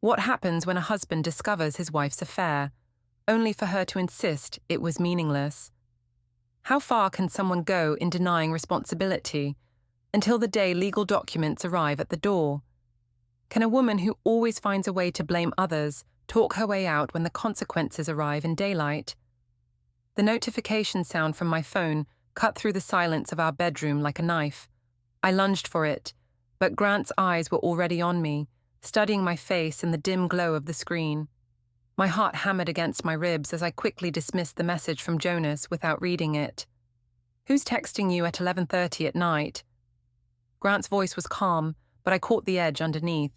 What happens when a husband discovers his wife's affair, only for her to insist it was meaningless? How far can someone go in denying responsibility until the day legal documents arrive at the door? Can a woman who always finds a way to blame others talk her way out when the consequences arrive in daylight? The notification sound from my phone cut through the silence of our bedroom like a knife. I lunged for it, but Grant's eyes were already on me, studying my face in the dim glow of the screen. My heart hammered against my ribs as I quickly dismissed the message from Jonas without reading it. "Who's texting you at 11:30 at night?" Grant's voice was calm, but I caught the edge underneath.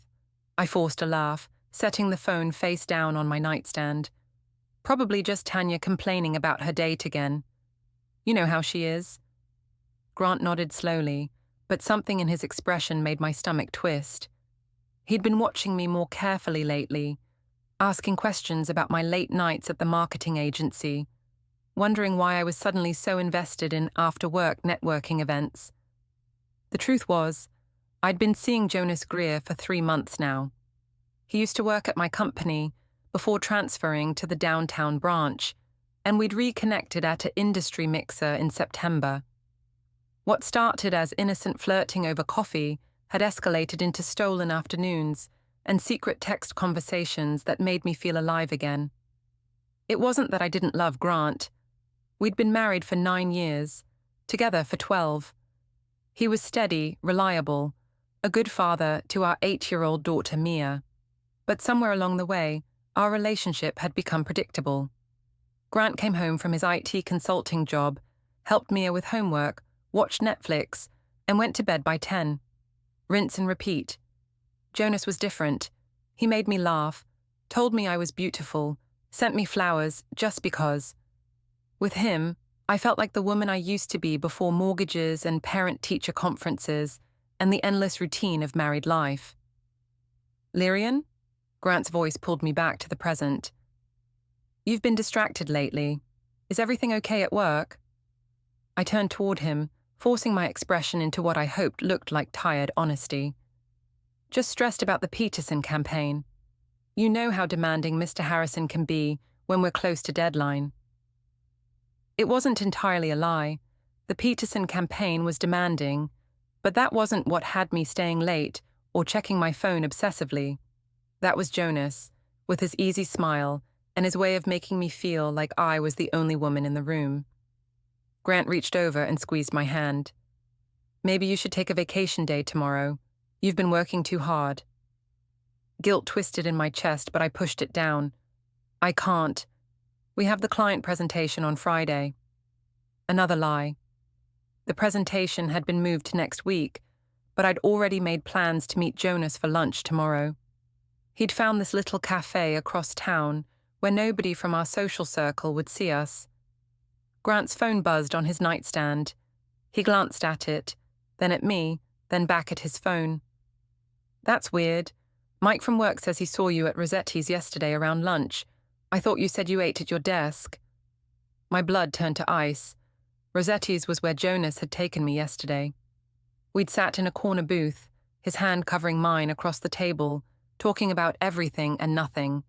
I forced a laugh, setting the phone face down on my nightstand. Probably just Tanya complaining about her date again. You know how she is. Grant nodded slowly, but something in his expression made my stomach twist. He'd been watching me more carefully lately, asking questions about my late nights at the marketing agency, wondering why I was suddenly so invested in after-work networking events. The truth was, I'd been seeing Jonas Greer for 3 months now. He used to work at my company before transferring to the downtown branch, and we'd reconnected at an industry mixer in September. What started as innocent flirting over coffee had escalated into stolen afternoons and secret text conversations that made me feel alive again. It wasn't that I didn't love Grant. We'd been married for 9 years, together for 12. He was steady, reliable, a good father to our 8-year-old daughter Mia. But somewhere along the way, our relationship had become predictable. Grant came home from his IT consulting job, helped Mia with homework, watched Netflix, and went to bed by 10. Rinse and repeat. Jonas was different. He made me laugh, told me I was beautiful, sent me flowers just because. With him, I felt like the woman I used to be before mortgages and parent-teacher conferences and the endless routine of married life. "Lirien?" Grant's voice pulled me back to the present. "You've been distracted lately. Is everything okay at work?" I turned toward him, forcing my expression into what I hoped looked like tired honesty. "Just stressed about the Peterson campaign. You know how demanding Mr. Harrison can be when we're close to deadline." It wasn't entirely a lie. The Peterson campaign was demanding, but that wasn't what had me staying late or checking my phone obsessively. That was Jonas, with his easy smile and his way of making me feel like I was the only woman in the room. Grant reached over and squeezed my hand. "Maybe you should take a vacation day tomorrow. You've been working too hard." Guilt twisted in my chest, but I pushed it down. "I can't. We have the client presentation on Friday." Another lie. The presentation had been moved to next week, but I'd already made plans to meet Jonas for lunch tomorrow. He'd found this little cafe across town where nobody from our social circle would see us. Grant's phone buzzed on his nightstand. He glanced at it, then at me, then back at his phone. "That's weird. Mike from work says he saw you at Rossetti's yesterday around lunch. I thought you said you ate at your desk." My blood turned to ice. Rossetti's was where Jonas had taken me yesterday. We'd sat in a corner booth, his hand covering mine across the table, talking about everything and nothing.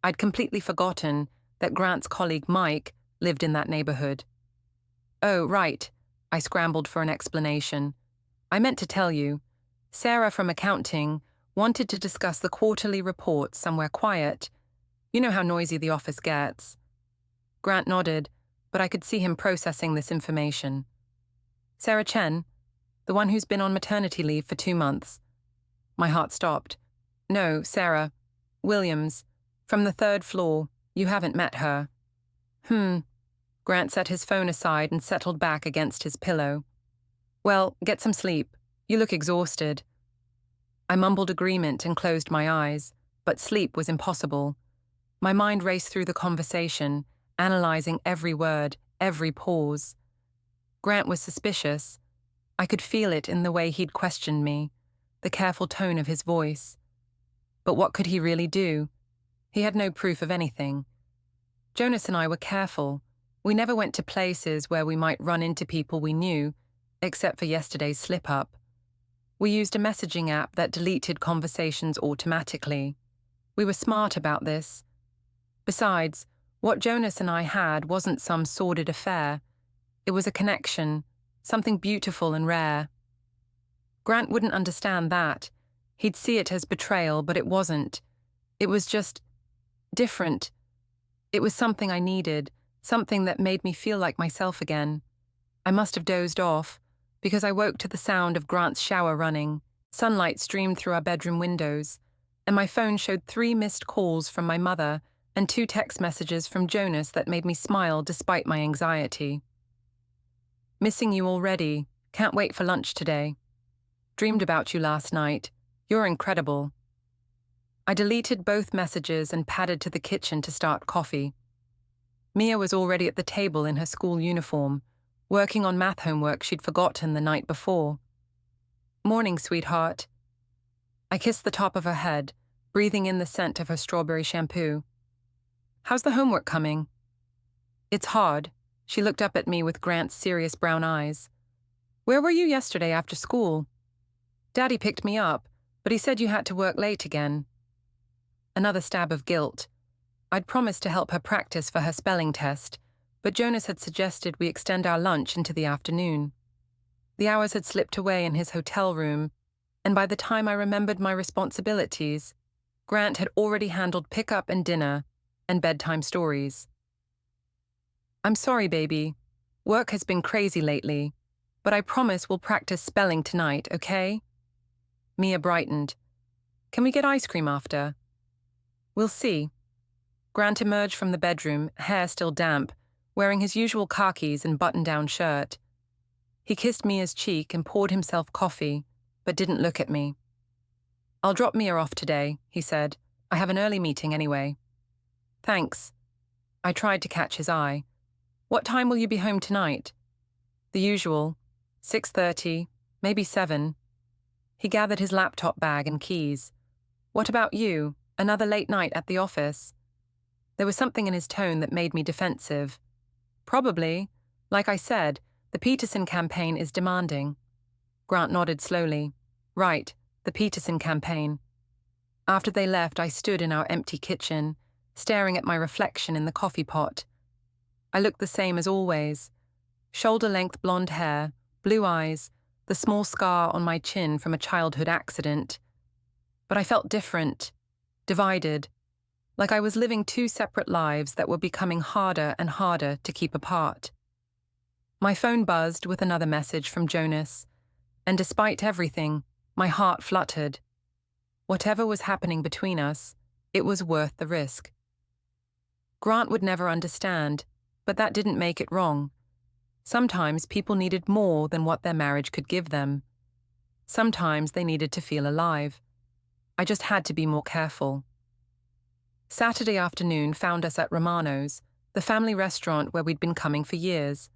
I'd completely forgotten that Grant's colleague Mike lived in that neighborhood. "Oh, right," I scrambled for an explanation. "I meant to tell you. Sarah from accounting wanted to discuss the quarterly reports somewhere quiet. You know how noisy the office gets." Grant nodded, but I could see him processing this information. "Sarah Chen, the one who's been on maternity leave for 2 months." My heart stopped. "No, Sarah. Williams. From the 3rd floor. You haven't met her." Grant set his phone aside and settled back against his pillow. "Well, get some sleep. You look exhausted." I mumbled agreement and closed my eyes, but sleep was impossible. My mind raced through the conversation, analyzing every word, every pause. Grant was suspicious. I could feel it in the way he'd questioned me, the careful tone of his voice. But what could he really do? He had no proof of anything. Jonas and I were careful. We never went to places where we might run into people we knew, except for yesterday's slip-up. We used a messaging app that deleted conversations automatically. We were smart about this. Besides, what Jonas and I had wasn't some sordid affair. It was a connection, something beautiful and rare. Grant wouldn't understand that. He'd see it as betrayal, but it wasn't. It was just different. It was something I needed, something that made me feel like myself again. I must have dozed off, because I woke to the sound of Grant's shower running. Sunlight streamed through our bedroom windows, and my phone showed 3 missed calls from my mother and 2 text messages from Jonas that made me smile despite my anxiety. Missing you already. Can't wait for lunch today. Dreamed about you last night. You're incredible. I deleted both messages and padded to the kitchen to start coffee. Mia was already at the table in her school uniform, working on math homework she'd forgotten the night before. Morning, sweetheart. I kissed the top of her head, breathing in the scent of her strawberry shampoo. How's the homework coming? It's hard. She looked up at me with Grant's serious brown eyes. Where were you yesterday after school? Daddy picked me up, but he said you had to work late again. Another stab of guilt. I'd promised to help her practice for her spelling test, but Jonas had suggested we extend our lunch into the afternoon. The hours had slipped away in his hotel room, and by the time I remembered my responsibilities, Grant had already handled pickup and dinner and bedtime stories. I'm sorry, baby. Work has been crazy lately, but I promise we'll practice spelling tonight, okay? Mia brightened. Can we get ice cream after? We'll see. Grant emerged from the bedroom, hair still damp, wearing his usual khakis and button-down shirt. He kissed Mia's cheek and poured himself coffee, but didn't look at me. I'll drop Mia off today, he said. I have an early meeting anyway. Thanks. I tried to catch his eye. What time will you be home tonight? The usual. 6:30, maybe 7. He gathered his laptop bag and keys. What about you? Another late night at the office? There was something in his tone that made me defensive. Probably. Like I said, the Peterson campaign is demanding. Grant nodded slowly. Right, the Peterson campaign. After they left, I stood in our empty kitchen, staring at my reflection in the coffee pot. I looked the same as always. Shoulder-length blonde hair, blue eyes, the small scar on my chin from a childhood accident. But I felt different, divided, like I was living 2 separate lives that were becoming harder and harder to keep apart. My phone buzzed with another message from Jonas, and despite everything, my heart fluttered. Whatever was happening between us, it was worth the risk. Grant would never understand, but that didn't make it wrong. Sometimes people needed more than what their marriage could give them. Sometimes they needed to feel alive. I just had to be more careful. Saturday afternoon found us at Romano's, the family restaurant where we'd been coming for years.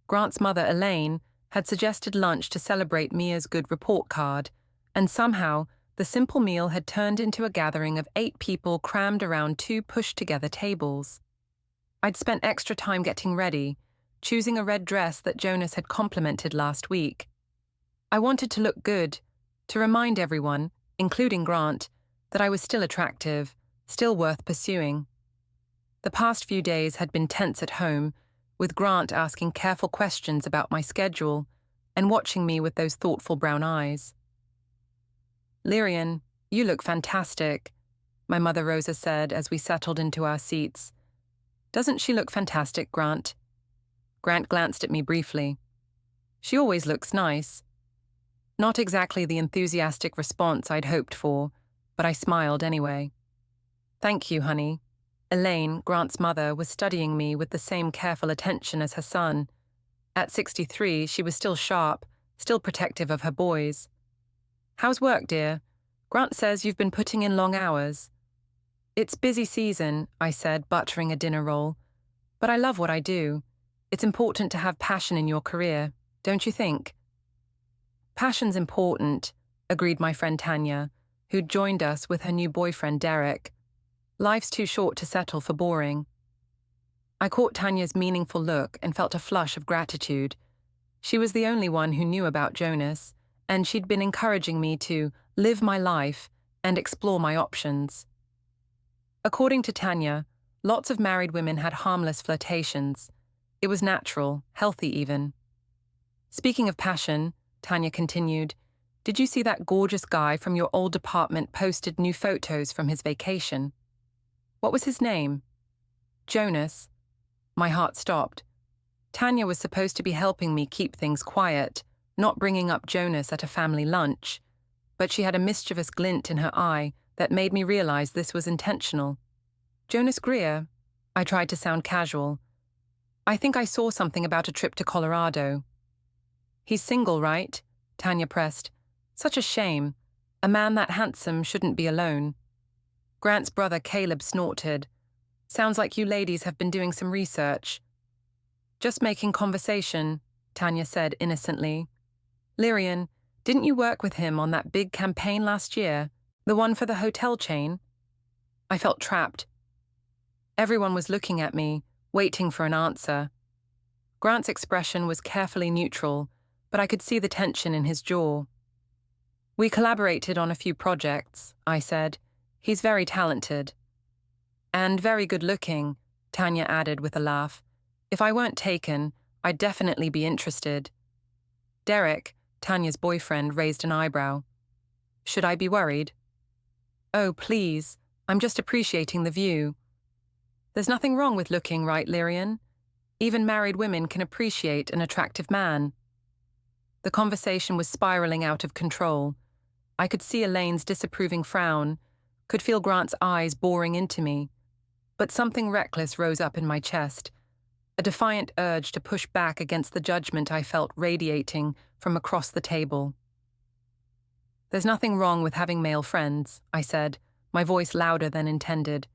Grant's mother, Elaine, had suggested lunch to celebrate Mia's good report card, and somehow the simple meal had turned into a gathering of 8 people crammed around 2 pushed-together tables. I'd spent extra time getting ready, choosing a red dress that Jonas had complimented last week. I wanted to look good, to remind everyone, including Grant, that I was still attractive, still worth pursuing. The past few days had been tense at home, with Grant asking careful questions about my schedule and watching me with those thoughtful brown eyes. Lirien, you look fantastic, my mother Rosa said as we settled into our seats. Doesn't she look fantastic, Grant? Grant glanced at me briefly. She always looks nice. Not exactly the enthusiastic response I'd hoped for, but I smiled anyway. Thank you, honey. Elaine, Grant's mother, was studying me with the same careful attention as her son. At 63, she was still sharp, still protective of her boys. How's work, dear? Grant says you've been putting in long hours. It's busy season, I said, buttering a dinner roll. But I love what I do. It's important to have passion in your career, don't you think? Passion's important, agreed my friend Tanya, who'd joined us with her new boyfriend Derek. Life's too short to settle for boring. I caught Tanya's meaningful look and felt a flush of gratitude. She was the only one who knew about Jonas, and she'd been encouraging me to live my life and explore my options. According to Tanya, lots of married women had harmless flirtations. It was natural, healthy even. Speaking of passion, Tanya continued, did you see that gorgeous guy from your old department posted new photos from his vacation? What was his name? Jonas. My heart stopped. Tanya was supposed to be helping me keep things quiet, not bringing up Jonas at a family lunch, but she had a mischievous glint in her eye that made me realize this was intentional. Jonas Greer. I tried to sound casual. I think I saw something about a trip to Colorado. He's single, right? Tanya pressed. Such a shame. A man that handsome shouldn't be alone. Grant's brother Caleb snorted. Sounds like you ladies have been doing some research. Just making conversation, Tanya said innocently. Lirien, didn't you work with him on that big campaign last year? The one for the hotel chain? I felt trapped. Everyone was looking at me, waiting for an answer. Grant's expression was carefully neutral, but I could see the tension in his jaw. We collaborated on a few projects, I said. He's very talented. And very good-looking, Tanya added with a laugh. If I weren't taken, I'd definitely be interested. Derek, Tanya's boyfriend, raised an eyebrow. Should I be worried? Oh, please, I'm just appreciating the view. There's nothing wrong with looking, right, Lirien? Even married women can appreciate an attractive man. The conversation was spiraling out of control. I could see Elaine's disapproving frown, could feel Grant's eyes boring into me. But something reckless rose up in my chest, a defiant urge to push back against the judgment I felt radiating from across the table. There's nothing wrong with having male friends, I said, my voice louder than intended.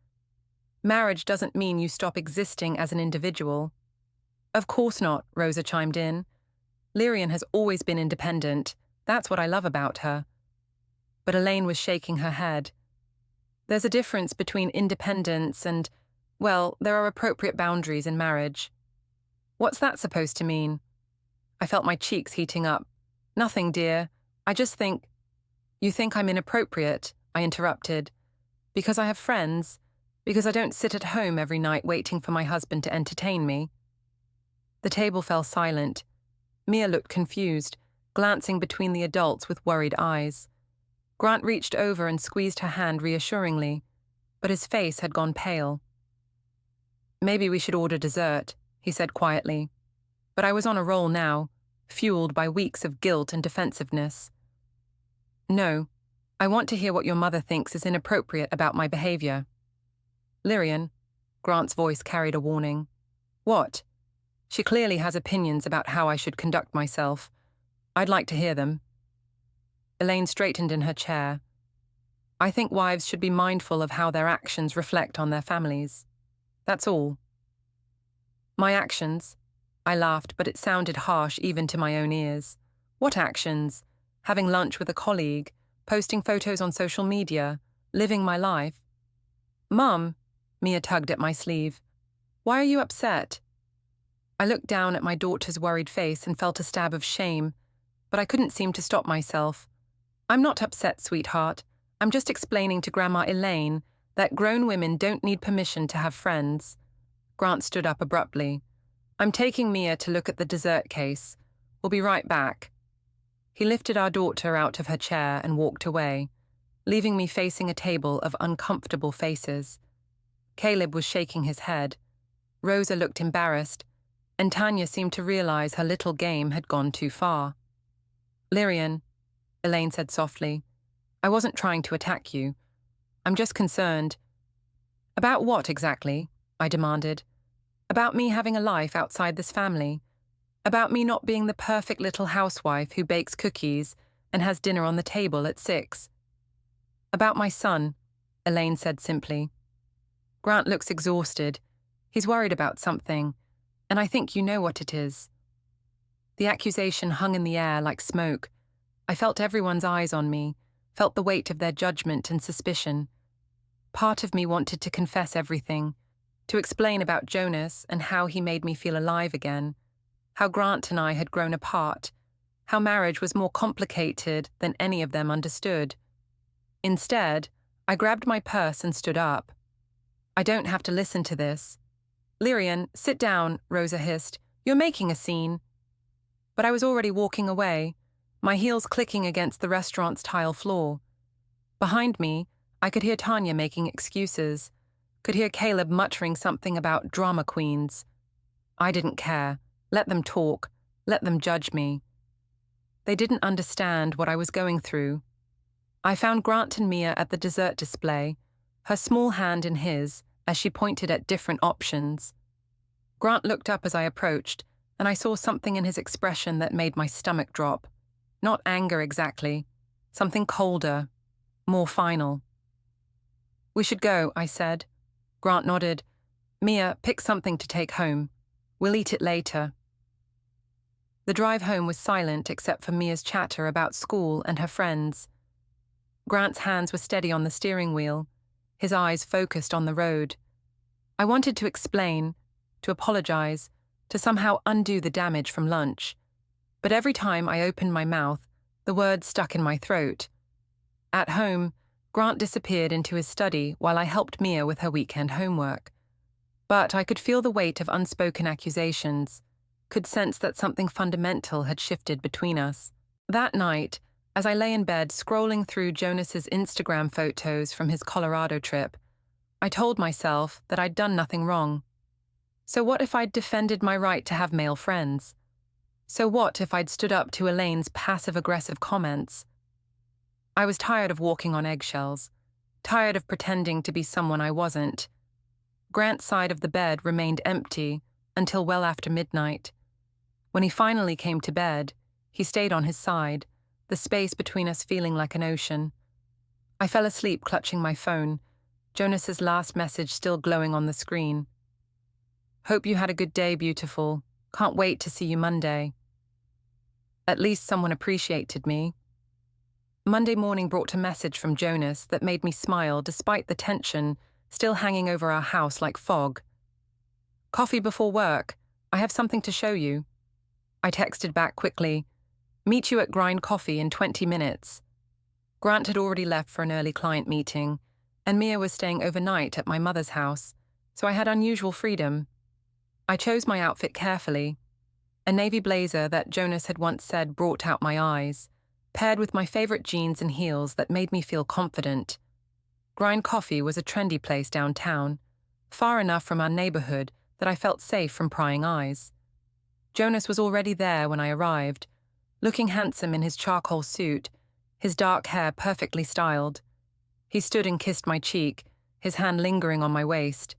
Marriage doesn't mean you stop existing as an individual. Of course not, Rosa chimed in. Lirien has always been independent. That's what I love about her. But Elaine was shaking her head. There's a difference between independence and, well, there are appropriate boundaries in marriage. What's that supposed to mean? I felt my cheeks heating up. Nothing, dear. I just think... You think I'm inappropriate? I interrupted. Because I have friends? Because I don't sit at home every night waiting for my husband to entertain me? The table fell silent. Mia looked confused, glancing between the adults with worried eyes. Grant reached over and squeezed her hand reassuringly, but his face had gone pale. Maybe we should order dessert, he said quietly. But I was on a roll now, fueled by weeks of guilt and defensiveness. No, I want to hear what your mother thinks is inappropriate about my behavior. Lirien, Grant's voice carried a warning. What? She clearly has opinions about how I should conduct myself. I'd like to hear them. Elaine straightened in her chair. I think wives should be mindful of how their actions reflect on their families. That's all. My actions? I laughed, but it sounded harsh even to my own ears. What actions? Having lunch with a colleague, posting photos on social media, living my life. Mum, Mia tugged at my sleeve. Why are you upset? I looked down at my daughter's worried face and felt a stab of shame, but I couldn't seem to stop myself. I'm not upset, sweetheart. I'm just explaining to Grandma Elaine that grown women don't need permission to have friends. Grant stood up abruptly. I'm taking Mia to look at the dessert case. We'll be right back. He lifted our daughter out of her chair and walked away, leaving me facing a table of uncomfortable faces. Caleb was shaking his head. Rosa looked embarrassed, and Tanya seemed to realize her little game had gone too far. Lirien, Elaine said softly, I wasn't trying to attack you. I'm just concerned. About what exactly? I demanded. About me having a life outside this family. About me not being the perfect little housewife who bakes cookies and has dinner on the table at 6. About my son, Elaine said simply. Grant looks exhausted. He's worried about something, and I think you know what it is. The accusation hung in the air like smoke. I felt everyone's eyes on me, felt the weight of their judgment and suspicion. Part of me wanted to confess everything, to explain about Jonas and how he made me feel alive again, how Grant and I had grown apart, how marriage was more complicated than any of them understood. Instead, I grabbed my purse and stood up. I don't have to listen to this. Lirien, sit down, Rosa hissed. You're making a scene. But I was already walking away, my heels clicking against the restaurant's tile floor. Behind me, I could hear Tanya making excuses, could hear Caleb muttering something about drama queens. I didn't care. Let them talk. Let them judge me. They didn't understand what I was going through. I found Grant and Mia at the dessert display, her small hand in his as she pointed at different options. Grant looked up as I approached, and I saw something in his expression that made my stomach drop. Not anger exactly, something colder, more final. We should go, I said. Grant nodded. Mia, pick something to take home. We'll eat it later. The drive home was silent except for Mia's chatter about school and her friends. Grant's hands were steady on the steering wheel, his eyes focused on the road. I wanted to explain, to apologize, to somehow undo the damage from lunch. But every time I opened my mouth, the words stuck in my throat. At home, Grant disappeared into his study while I helped Mia with her weekend homework. But I could feel the weight of unspoken accusations, could sense that something fundamental had shifted between us. That night, as I lay in bed scrolling through Jonas's Instagram photos from his Colorado trip, I told myself that I'd done nothing wrong. So what if I'd defended my right to have male friends? So what if I'd stood up to Elaine's passive-aggressive comments? I was tired of walking on eggshells, tired of pretending to be someone I wasn't. Grant's side of the bed remained empty until well after midnight. When he finally came to bed, he stayed on his side, the space between us feeling like an ocean. I fell asleep clutching my phone, Jonas's last message still glowing on the screen. Hope you had a good day, beautiful. Can't wait to see you Monday. At least someone appreciated me. Monday morning brought a message from Jonas that made me smile despite the tension still hanging over our house like fog. Coffee before work. I have something to show you. I texted back quickly. Meet you at Grind Coffee in 20 minutes. Grant had already left for an early client meeting, and Mia was staying overnight at my mother's house, so I had unusual freedom. I chose my outfit carefully. A navy blazer that Jonas had once said brought out my eyes, paired with my favorite jeans and heels that made me feel confident. Grind Coffee was a trendy place downtown, far enough from our neighborhood that I felt safe from prying eyes. Jonas was already there when I arrived, looking handsome in his charcoal suit, his dark hair perfectly styled. He stood and kissed my cheek, his hand lingering on my waist.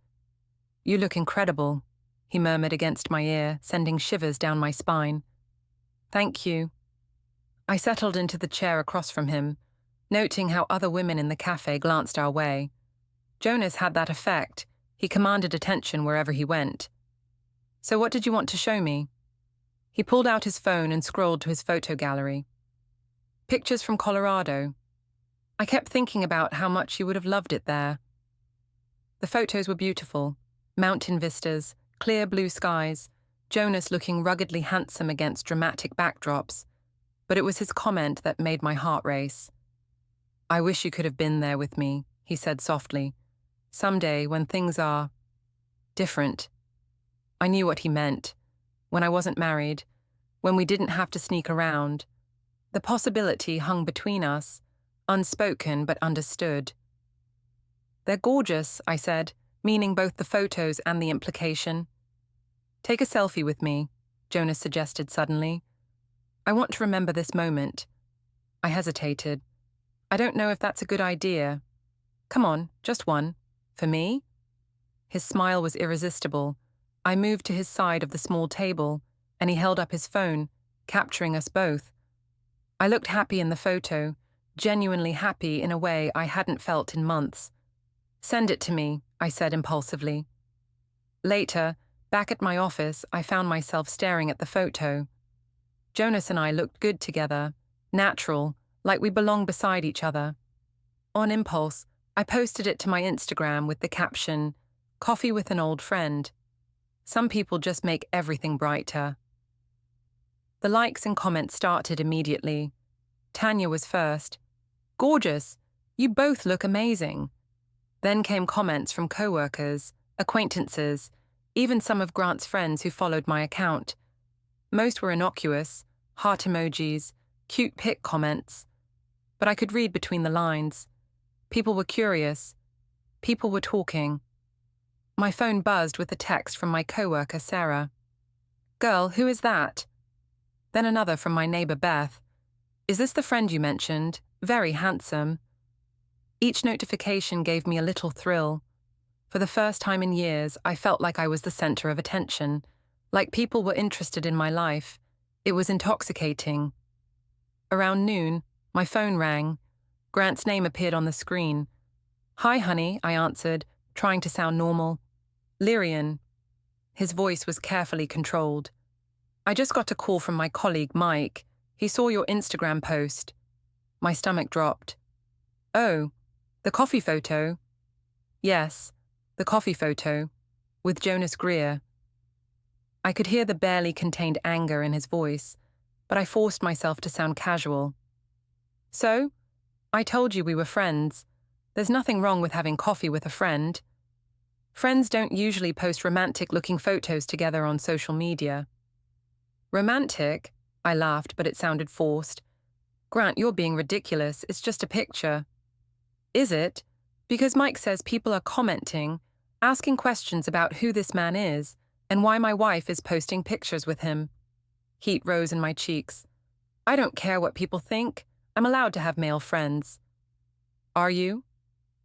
You look incredible, he murmured against my ear, sending shivers down my spine. Thank you. I settled into the chair across from him, noting how other women in the cafe glanced our way. Jonas had that effect. He commanded attention wherever he went. So what did you want to show me? He pulled out his phone and scrolled to his photo gallery. Pictures from Colorado. I kept thinking about how much you would have loved it there. The photos were beautiful. Mountain vistas, clear blue skies, Jonas looking ruggedly handsome against dramatic backdrops. But it was his comment that made my heart race. I wish you could have been there with me, he said softly. Someday, when things are different. I knew what he meant. When I wasn't married, when we didn't have to sneak around. The possibility hung between us, unspoken but understood. They're gorgeous, I said, meaning both the photos and the implication. Take a selfie with me, Jonas suggested suddenly. I want to remember this moment. I hesitated. I don't know if that's a good idea. Come on, just one. For me? His smile was irresistible. I moved to his side of the small table, and he held up his phone, capturing us both. I looked happy in the photo, genuinely happy in a way I hadn't felt in months. Send it to me, I said impulsively. Later, back at my office, I found myself staring at the photo. Jonas and I looked good together, natural, like we belonged beside each other. On impulse, I posted it to my Instagram with the caption, "Coffee with an old friend." Some people just make everything brighter. The likes and comments started immediately. Tanya was first. Gorgeous! You both look amazing. Then came comments from co-workers, acquaintances, even some of Grant's friends who followed my account. Most were innocuous, heart emojis, cute pic comments. But I could read between the lines. People were curious. People were talking. My phone buzzed with a text from my co-worker, Sarah. "Girl, who is that?" Then another from my neighbor, Beth. "Is this the friend you mentioned? Very handsome." Each notification gave me a little thrill. For the first time in years, I felt like I was the center of attention, like people were interested in my life. It was intoxicating. Around noon, my phone rang. Grant's name appeared on the screen. "Hi, honey," I answered, trying to sound normal. "Lirien." His voice was carefully controlled. "I just got a call from my colleague, Mike. He saw your Instagram post." My stomach dropped. "Oh, the coffee photo?" "Yes, the coffee photo, with Jonas Greer." I could hear the barely contained anger in his voice, but I forced myself to sound casual. "So? I told you we were friends. There's nothing wrong with having coffee with a friend. Friends don't usually post romantic-looking photos together on social media." "Romantic?" I laughed, but it sounded forced. "Grant, you're being ridiculous. It's just a picture." "Is it? Because Mike says people are commenting, asking questions about who this man is and why my wife is posting pictures with him." Heat rose in my cheeks. "I don't care what people think. I'm allowed to have male friends." "Are you?"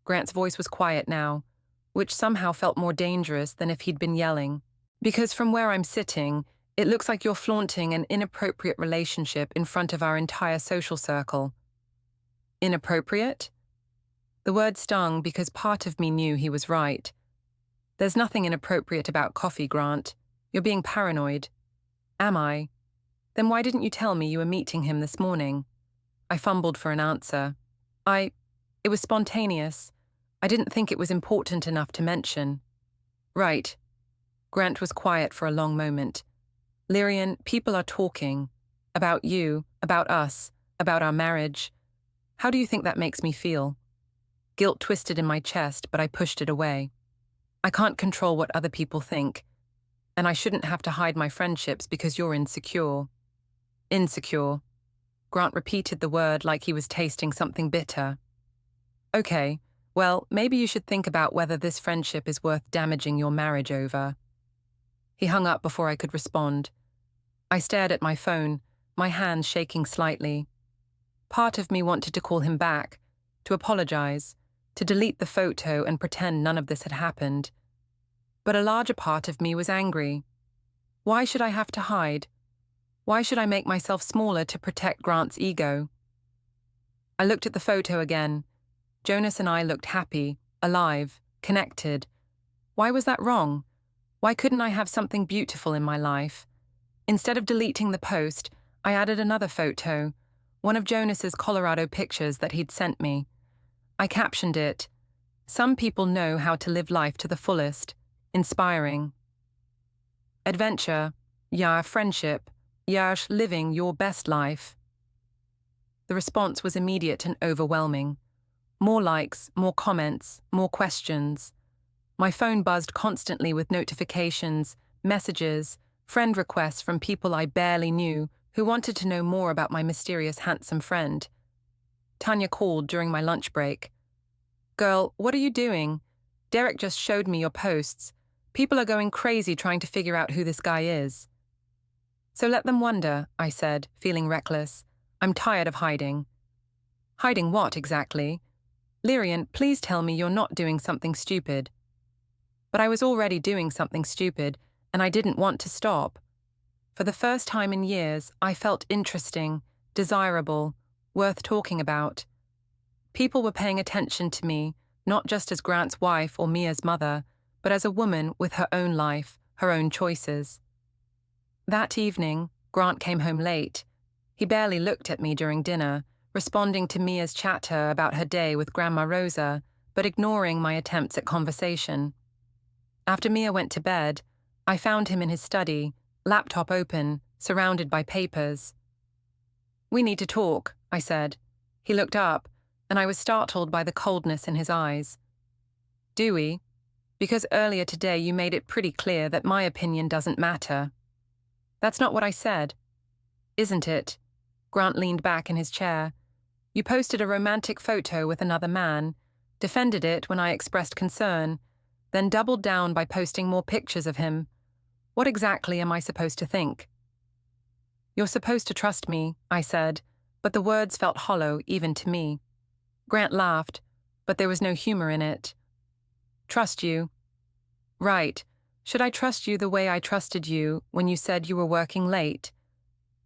Grant's voice was quiet now, which somehow felt more dangerous than if he'd been yelling. "Because from where I'm sitting, it looks like you're flaunting an inappropriate relationship in front of our entire social circle." "Inappropriate?" The word stung because part of me knew he was right. "There's nothing inappropriate about coffee, Grant. You're being paranoid." "Am I? Then why didn't you tell me you were meeting him this morning?" I fumbled for an answer. It was spontaneous. I didn't think it was important enough to mention." "Right." Grant was quiet for a long moment. "Lirien, people are talking. About you, about us, about our marriage. How do you think that makes me feel?" Guilt twisted in my chest, but I pushed it away. I can't control what other people think, and I shouldn't have to hide my friendships because you're insecure. "Insecure." Grant repeated the word like he was tasting something bitter. "Okay, well, maybe you should think about whether this friendship is worth damaging your marriage over." He hung up before I could respond. I stared at my phone, my hands shaking slightly. Part of me wanted to call him back, to apologize, to delete the photo and pretend none of this had happened. But a larger part of me was angry. Why should I have to hide? Why should I make myself smaller to protect Grant's ego? I looked at the photo again. Jonas and I looked happy, alive, connected. Why was that wrong? Why couldn't I have something beautiful in my life? Instead of deleting the post, I added another photo, one of Jonas's Colorado pictures that he'd sent me. I captioned it, "Some people know how to live life to the fullest. Inspiring. Adventure, ja, friendship, ja, living your best life." The response was immediate and overwhelming. More likes, more comments, more questions. My phone buzzed constantly with notifications, messages, friend requests from people I barely knew who wanted to know more about my mysterious handsome friend. Tanya called during my lunch break. "Girl, what are you doing? Derek just showed me your posts. People are going crazy trying to figure out who this guy is." "So let them wonder," I said, feeling reckless. "I'm tired of hiding." "Hiding what, exactly? Lirien, please tell me you're not doing something stupid." But I was already doing something stupid, and I didn't want to stop. For the first time in years, I felt interesting, desirable, worth talking about. People were paying attention to me, not just as Grant's wife or Mia's mother, but as a woman with her own life, her own choices. That evening, Grant came home late. He barely looked at me during dinner, responding to Mia's chatter about her day with Grandma Rosa, but ignoring my attempts at conversation. After Mia went to bed, I found him in his study, laptop open, surrounded by papers. "We need to talk," I said. He looked up, and I was startled by the coldness in his eyes. Do we? Because earlier today you made it pretty clear that my opinion doesn't matter. That's not what I said. Isn't it? Grant leaned back in his chair. You posted a romantic photo with another man, defended it when I expressed concern, then doubled down by posting more pictures of him. What exactly am I supposed to think? You're supposed to trust me, I said, but the words felt hollow even to me. Grant laughed, but there was no humor in it. Trust you. Right. Should I trust you the way I trusted you when you said you were working late?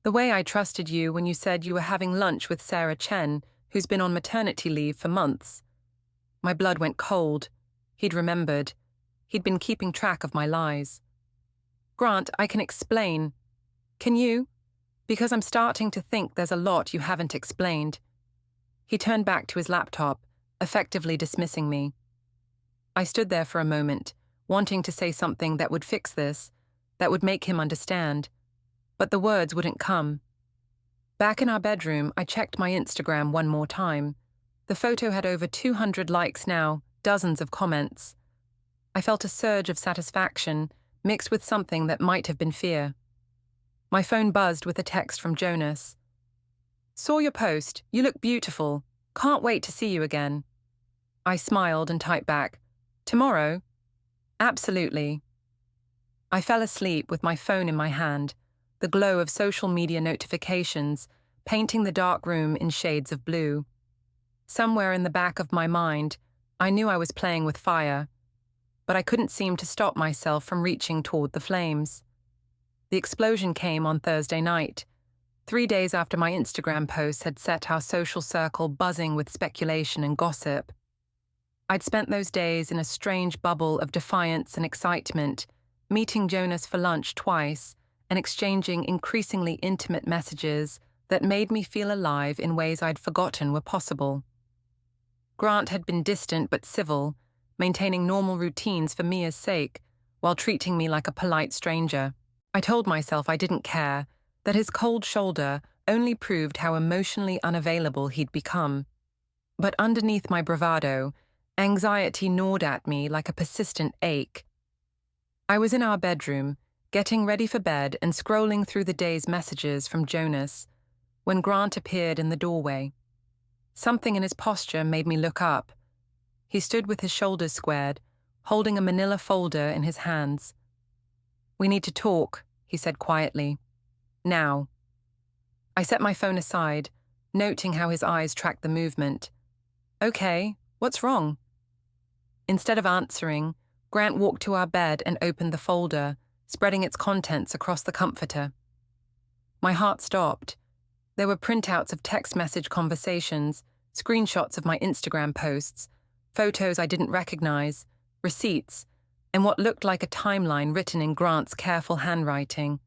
The way I trusted you when you said you were having lunch with Sarah Chen, who's been on maternity leave for months. My blood went cold. He'd remembered. He'd been keeping track of my lies. Grant, I can explain. Can you? Because I'm starting to think there's a lot you haven't explained. He turned back to his laptop, effectively dismissing me. I stood there for a moment, wanting to say something that would fix this, that would make him understand. But the words wouldn't come. Back in our bedroom, I checked my Instagram one more time. The photo had over 200 likes now, dozens of comments. I felt a surge of satisfaction, mixed with something that might have been fear. My phone buzzed with a text from Jonas. Saw your post. You look beautiful. Can't wait to see you again. I smiled and typed back, tomorrow? Absolutely. I fell asleep with my phone in my hand, the glow of social media notifications painting the dark room in shades of blue. Somewhere in the back of my mind, I knew I was playing with fire, but I couldn't seem to stop myself from reaching toward the flames. The explosion came on Thursday night, 3 days after my Instagram posts had set our social circle buzzing with speculation and gossip. I'd spent those days in a strange bubble of defiance and excitement, meeting Jonas for lunch twice and exchanging increasingly intimate messages that made me feel alive in ways I'd forgotten were possible. Grant had been distant but civil, maintaining normal routines for Mia's sake, while treating me like a polite stranger. I told myself I didn't care, that his cold shoulder only proved how emotionally unavailable he'd become. But underneath my bravado, anxiety gnawed at me like a persistent ache. I was in our bedroom, getting ready for bed and scrolling through the day's messages from Jonas, when Grant appeared in the doorway. Something in his posture made me look up. He stood with his shoulders squared, holding a manila folder in his hands. We need to talk, he said quietly. Now. I set my phone aside, noting how his eyes tracked the movement. Okay, what's wrong? Instead of answering, Grant walked to our bed and opened the folder, spreading its contents across the comforter. My heart stopped. There were printouts of text message conversations, screenshots of my Instagram posts, photos I didn't recognize, receipts, and what looked like a timeline written in Grant's careful handwriting.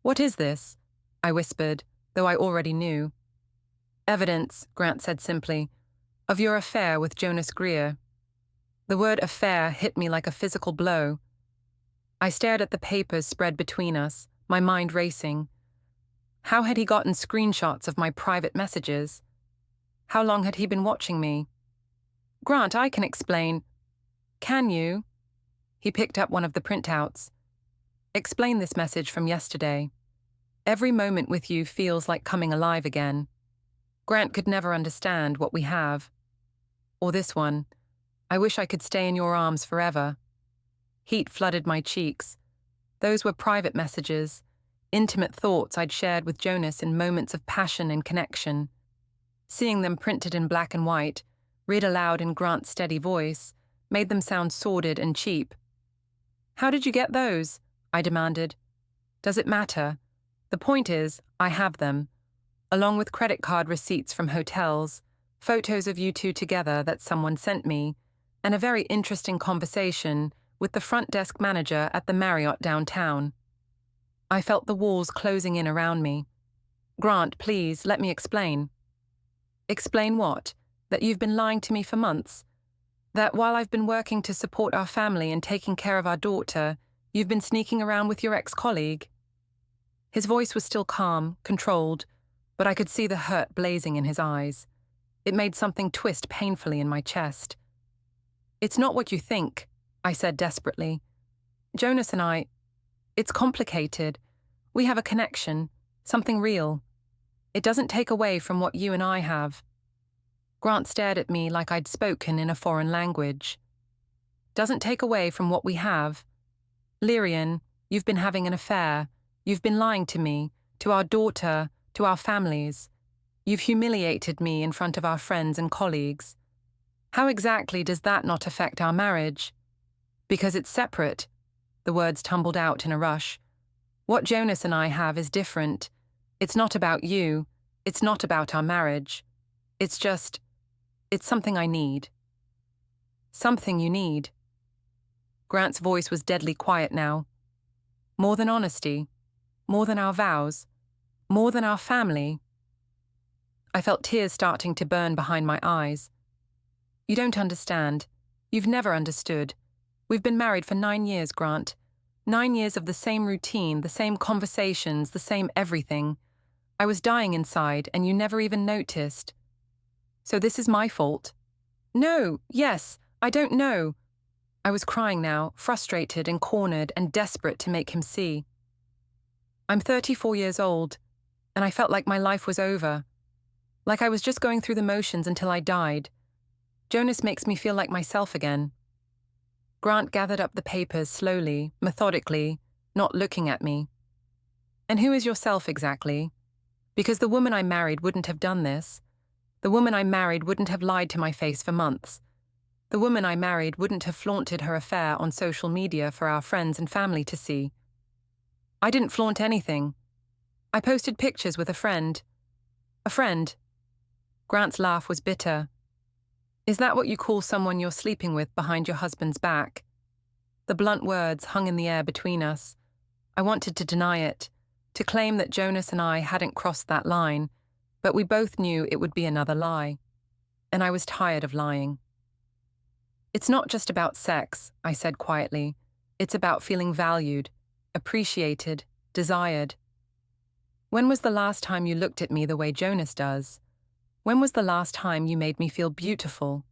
What is this? I whispered, though I already knew. Evidence, Grant said simply, of your affair with Jonas Greer. The word affair hit me like a physical blow. I stared at the papers spread between us, my mind racing. How had he gotten screenshots of my private messages? How long had he been watching me? Grant, I can explain. Can you? He picked up one of the printouts. Explain this message from yesterday. Every moment with you feels like coming alive again. Grant could never understand what we have. Or this one. I wish I could stay in your arms forever. Heat flooded my cheeks. Those were private messages, intimate thoughts I'd shared with Jonas in moments of passion and connection. Seeing them printed in black and white, read aloud in Grant's steady voice, made them sound sordid and cheap. How did you get those? I demanded. Does it matter? The point is, I have them, along with credit card receipts from hotels, photos of you two together that someone sent me, and a very interesting conversation with the front desk manager at the Marriott downtown. I felt the walls closing in around me. Grant, please, let me explain. Explain what? That you've been lying to me for months? That while I've been working to support our family and taking care of our daughter, you've been sneaking around with your ex-colleague? His voice was still calm, controlled, but I could see the hurt blazing in his eyes. It made something twist painfully in my chest. It's not what you think, I said desperately. Jonas and I, it's complicated. We have a connection, something real. It doesn't take away from what you and I have. Grant stared at me like I'd spoken in a foreign language. Doesn't take away from what we have. Lirien, you've been having an affair. You've been lying to me, to our daughter, to our families. You've humiliated me in front of our friends and colleagues. How exactly does that not affect our marriage? Because it's separate. The words tumbled out in a rush. What Jonas and I have is different. It's not about you. It's not about our marriage. It's something I need. Something you need. Grant's voice was deadly quiet now. More than honesty. More than our vows. More than our family. I felt tears starting to burn behind my eyes. You don't understand. You've never understood. We've been married for 9 years, Grant. 9 years of the same routine, the same conversations, the same everything. I was dying inside, and you never even noticed. So this is my fault. No, yes, I don't know. I was crying now, frustrated and cornered and desperate to make him see. I'm 34 years old, and I felt like my life was over. Like I was just going through the motions until I died. Jonas makes me feel like myself again. Grant gathered up the papers slowly, methodically, not looking at me. And who is yourself exactly? Because the woman I married wouldn't have done this. The woman I married wouldn't have lied to my face for months. The woman I married wouldn't have flaunted her affair on social media for our friends and family to see. I didn't flaunt anything. I posted pictures with a friend. A friend. Grant's laugh was bitter. Is that what you call someone you're sleeping with behind your husband's back? The blunt words hung in the air between us. I wanted to deny it, to claim that Jonas and I hadn't crossed that line, but we both knew it would be another lie. And I was tired of lying. It's not just about sex, I said quietly. It's about feeling valued, appreciated, desired. When was the last time you looked at me the way Jonas does? When was the last time you made me feel beautiful?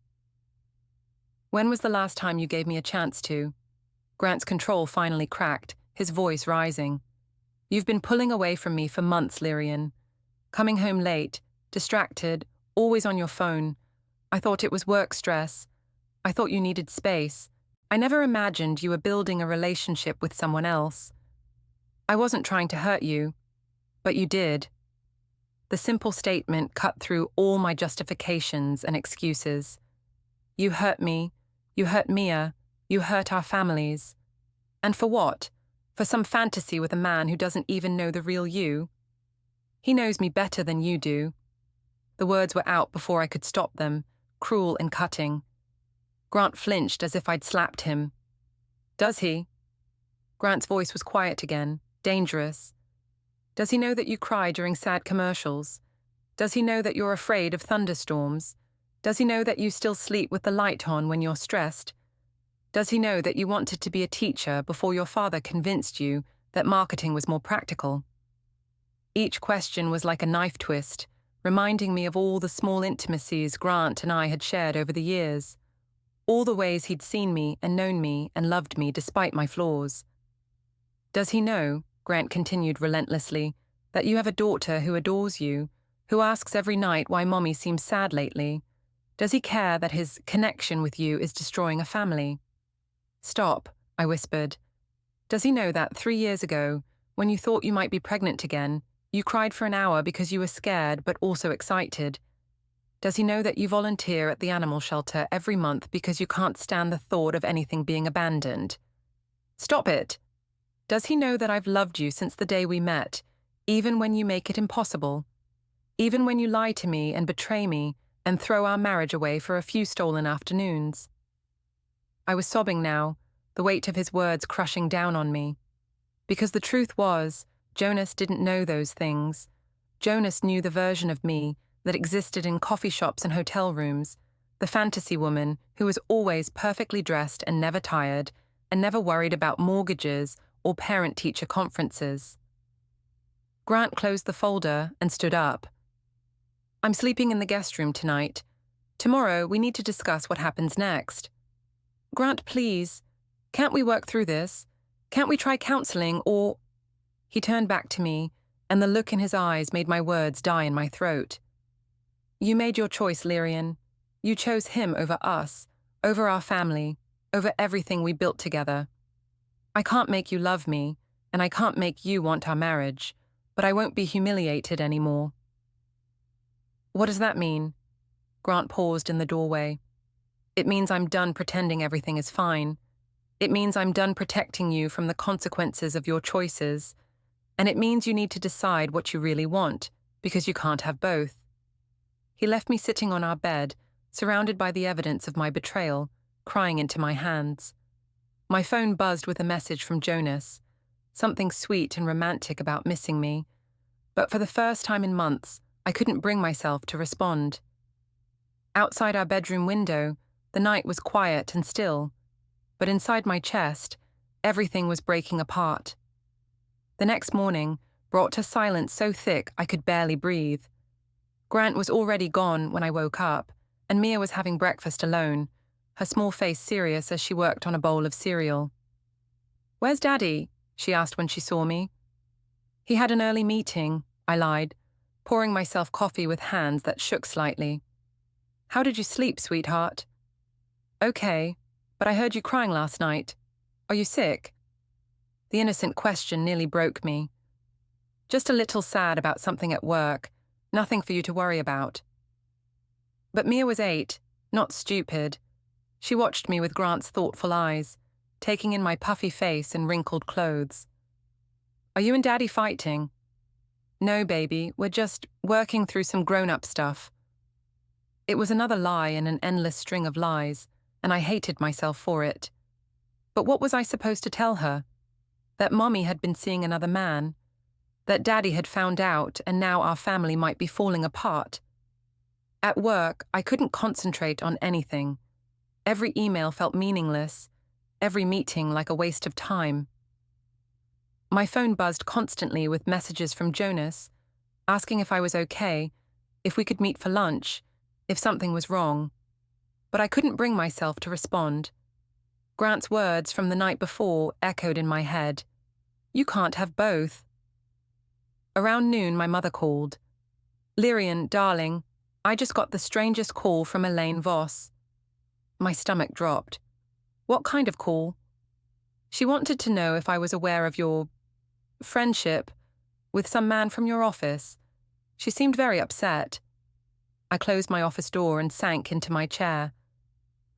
When was the last time you gave me a chance to? Grant's control finally cracked, his voice rising. You've been pulling away from me for months, Lirien. Coming home late, distracted, always on your phone. I thought it was work stress. I thought you needed space. I never imagined you were building a relationship with someone else. I wasn't trying to hurt you, but you did. The simple statement cut through all my justifications and excuses. You hurt me, you hurt Mia, you hurt our families. And for what? For some fantasy with a man who doesn't even know the real you? He knows me better than you do. The words were out before I could stop them, cruel and cutting. Grant flinched as if I'd slapped him. Does he? Grant's voice was quiet again, dangerous. Does he know that you cry during sad commercials? Does he know that you're afraid of thunderstorms? Does he know that you still sleep with the light on when you're stressed? Does he know that you wanted to be a teacher before your father convinced you that marketing was more practical? Each question was like a knife twist, reminding me of all the small intimacies Grant and I had shared over the years. All the ways he'd seen me and known me and loved me despite my flaws. Does he know, Grant continued relentlessly, that you have a daughter who adores you, who asks every night why Mommy seems sad lately? Does he care that his connection with you is destroying a family? Stop, I whispered. Does he know that 3 years ago, when you thought you might be pregnant again, you cried for an hour because you were scared but also excited? Does he know that you volunteer at the animal shelter every month because you can't stand the thought of anything being abandoned? Stop it! Does he know that I've loved you since the day we met, even when you make it impossible? Even when you lie to me and betray me and throw our marriage away for a few stolen afternoons? I was sobbing now, the weight of his words crushing down on me. Because the truth was, Jonas didn't know those things. Jonas knew the version of me that existed in coffee shops and hotel rooms, the fantasy woman who was always perfectly dressed and never tired, and never worried about mortgages or parent-teacher conferences. Grant closed the folder and stood up. I'm sleeping in the guest room tonight. Tomorrow we need to discuss what happens next. Grant, please. Can't we work through this? Can't we try counseling or... He turned back to me, and the look in his eyes made my words die in my throat. You made your choice, Lirien. You chose him over us, over our family, over everything we built together. I can't make you love me, and I can't make you want our marriage, but I won't be humiliated anymore. What does that mean? Grant paused in the doorway. It means I'm done pretending everything is fine. It means I'm done protecting you from the consequences of your choices. And it means you need to decide what you really want, because you can't have both. He left me sitting on our bed, surrounded by the evidence of my betrayal, crying into my hands. My phone buzzed with a message from Jonas, something sweet and romantic about missing me. But for the first time in months, I couldn't bring myself to respond. Outside our bedroom window, the night was quiet and still, but inside my chest, everything was breaking apart. The next morning brought a silence so thick I could barely breathe. Grant was already gone when I woke up, and Mia was having breakfast alone, her small face serious as she worked on a bowl of cereal. "Where's Daddy?" she asked when she saw me. "He had an early meeting," I lied, pouring myself coffee with hands that shook slightly. "How did you sleep, sweetheart?" "Okay, but I heard you crying last night. Are you sick?" The innocent question nearly broke me. "Just a little sad about something at work. Nothing for you to worry about." But Mia was 8, not stupid. She watched me with Grant's thoughtful eyes, taking in my puffy face and wrinkled clothes. "Are you and Daddy fighting?" "No, baby, we're just working through some grown-up stuff." It was another lie in an endless string of lies, and I hated myself for it. But what was I supposed to tell her? That Mommy had been seeing another man? That Daddy had found out and now our family might be falling apart? At work, I couldn't concentrate on anything. Every email felt meaningless, every meeting like a waste of time. My phone buzzed constantly with messages from Jonas, asking if I was okay, if we could meet for lunch, if something was wrong. But I couldn't bring myself to respond. Grant's words from the night before echoed in my head. You can't have both. Around noon, my mother called. "Lirien, darling, I just got the strangest call from Elaine Voss." My stomach dropped. "What kind of call?" "She wanted to know if I was aware of your friendship with some man from your office. She seemed very upset." I closed my office door and sank into my chair.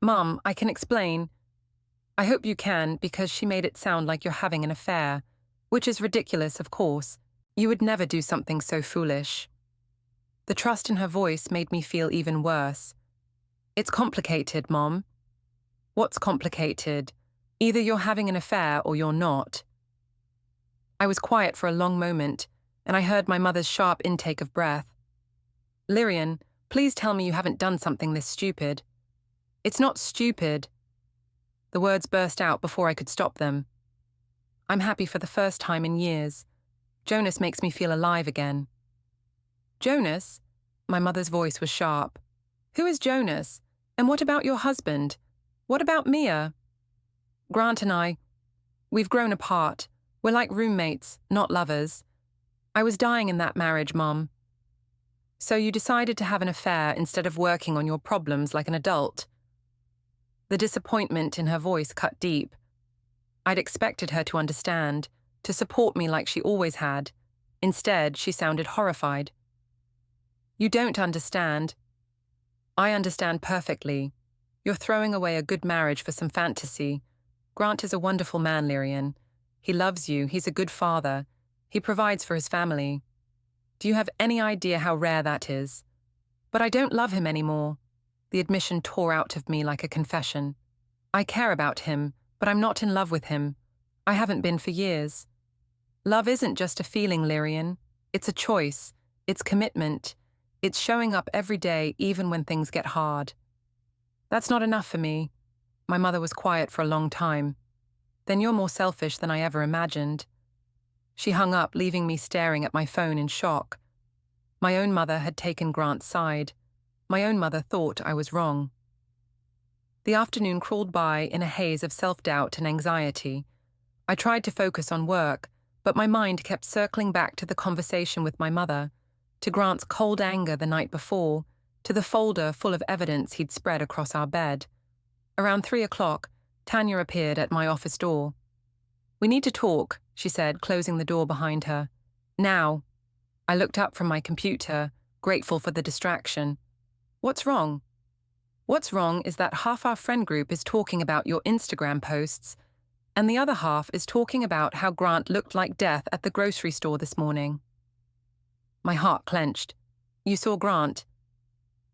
"Mum, I can explain." "I hope you can, because she made it sound like you're having an affair, which is ridiculous, of course. You would never do something so foolish." The trust in her voice made me feel even worse. "It's complicated, Mom." "What's complicated? Either you're having an affair or you're not." I was quiet for a long moment, and I heard my mother's sharp intake of breath. "Lirien, please tell me you haven't done something this stupid." "It's not stupid." The words burst out before I could stop them. "I'm happy for the first time in years. Jonas makes me feel alive again." "Jonas?" My mother's voice was sharp. "Who is Jonas? And what about your husband? What about Mia?" "Grant and we've grown apart. We're like roommates, not lovers. I was dying in that marriage, Mom." "So you decided to have an affair instead of working on your problems like an adult?" The disappointment in her voice cut deep. I'd expected her to understand, to support me like she always had. Instead, she sounded horrified. "You don't understand." "I understand perfectly. You're throwing away a good marriage for some fantasy. Grant is a wonderful man, Lirien. He loves you, he's a good father. He provides for his family. Do you have any idea how rare that is? But I don't love him anymore." The admission tore out of me like a confession. "I care about him, but I'm not in love with him. I haven't been for years." "Love isn't just a feeling, Lirien. It's a choice. It's commitment. It's showing up every day even when things get hard." "That's not enough for me." My mother was quiet for a long time. "Then you're more selfish than I ever imagined." She hung up, leaving me staring at my phone in shock. My own mother had taken Grant's side. My own mother thought I was wrong. The afternoon crawled by in a haze of self-doubt and anxiety. I tried to focus on work, but my mind kept circling back to the conversation with my mother, to Grant's cold anger the night before, to the folder full of evidence he'd spread across our bed. Around 3 o'clock, Tanya appeared at my office door. "We need to talk," she said, closing the door behind her. "Now." I looked up from my computer, grateful for the distraction. "What's wrong?" "What's wrong is that half our friend group is talking about your Instagram posts, and the other half is talking about how Grant looked like death at the grocery store this morning." My heart clenched. "You saw Grant?"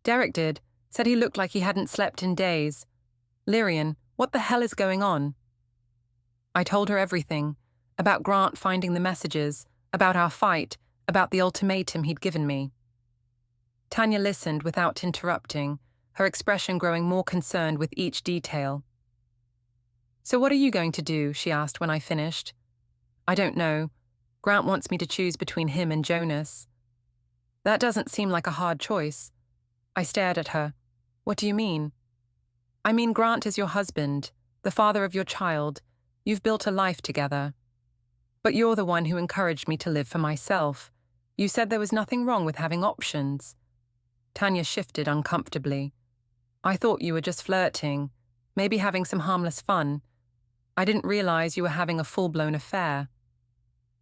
"Derek did. Said he looked like he hadn't slept in days. Lirien, what the hell is going on?" I told her everything, about Grant finding the messages, about our fight, about the ultimatum he'd given me. Tanya listened without interrupting, her expression growing more concerned with each detail. "So what are you going to do?" she asked when I finished. "I don't know. Grant wants me to choose between him and Jonas." "That doesn't seem like a hard choice." I stared at her. "What do you mean?" "I mean, Grant is your husband, the father of your child. You've built a life together. But you're the one who encouraged me to live for myself. You said there was nothing wrong with having options." Tanya shifted uncomfortably. "I thought you were just flirting, maybe having some harmless fun. I didn't realize you were having a full-blown affair."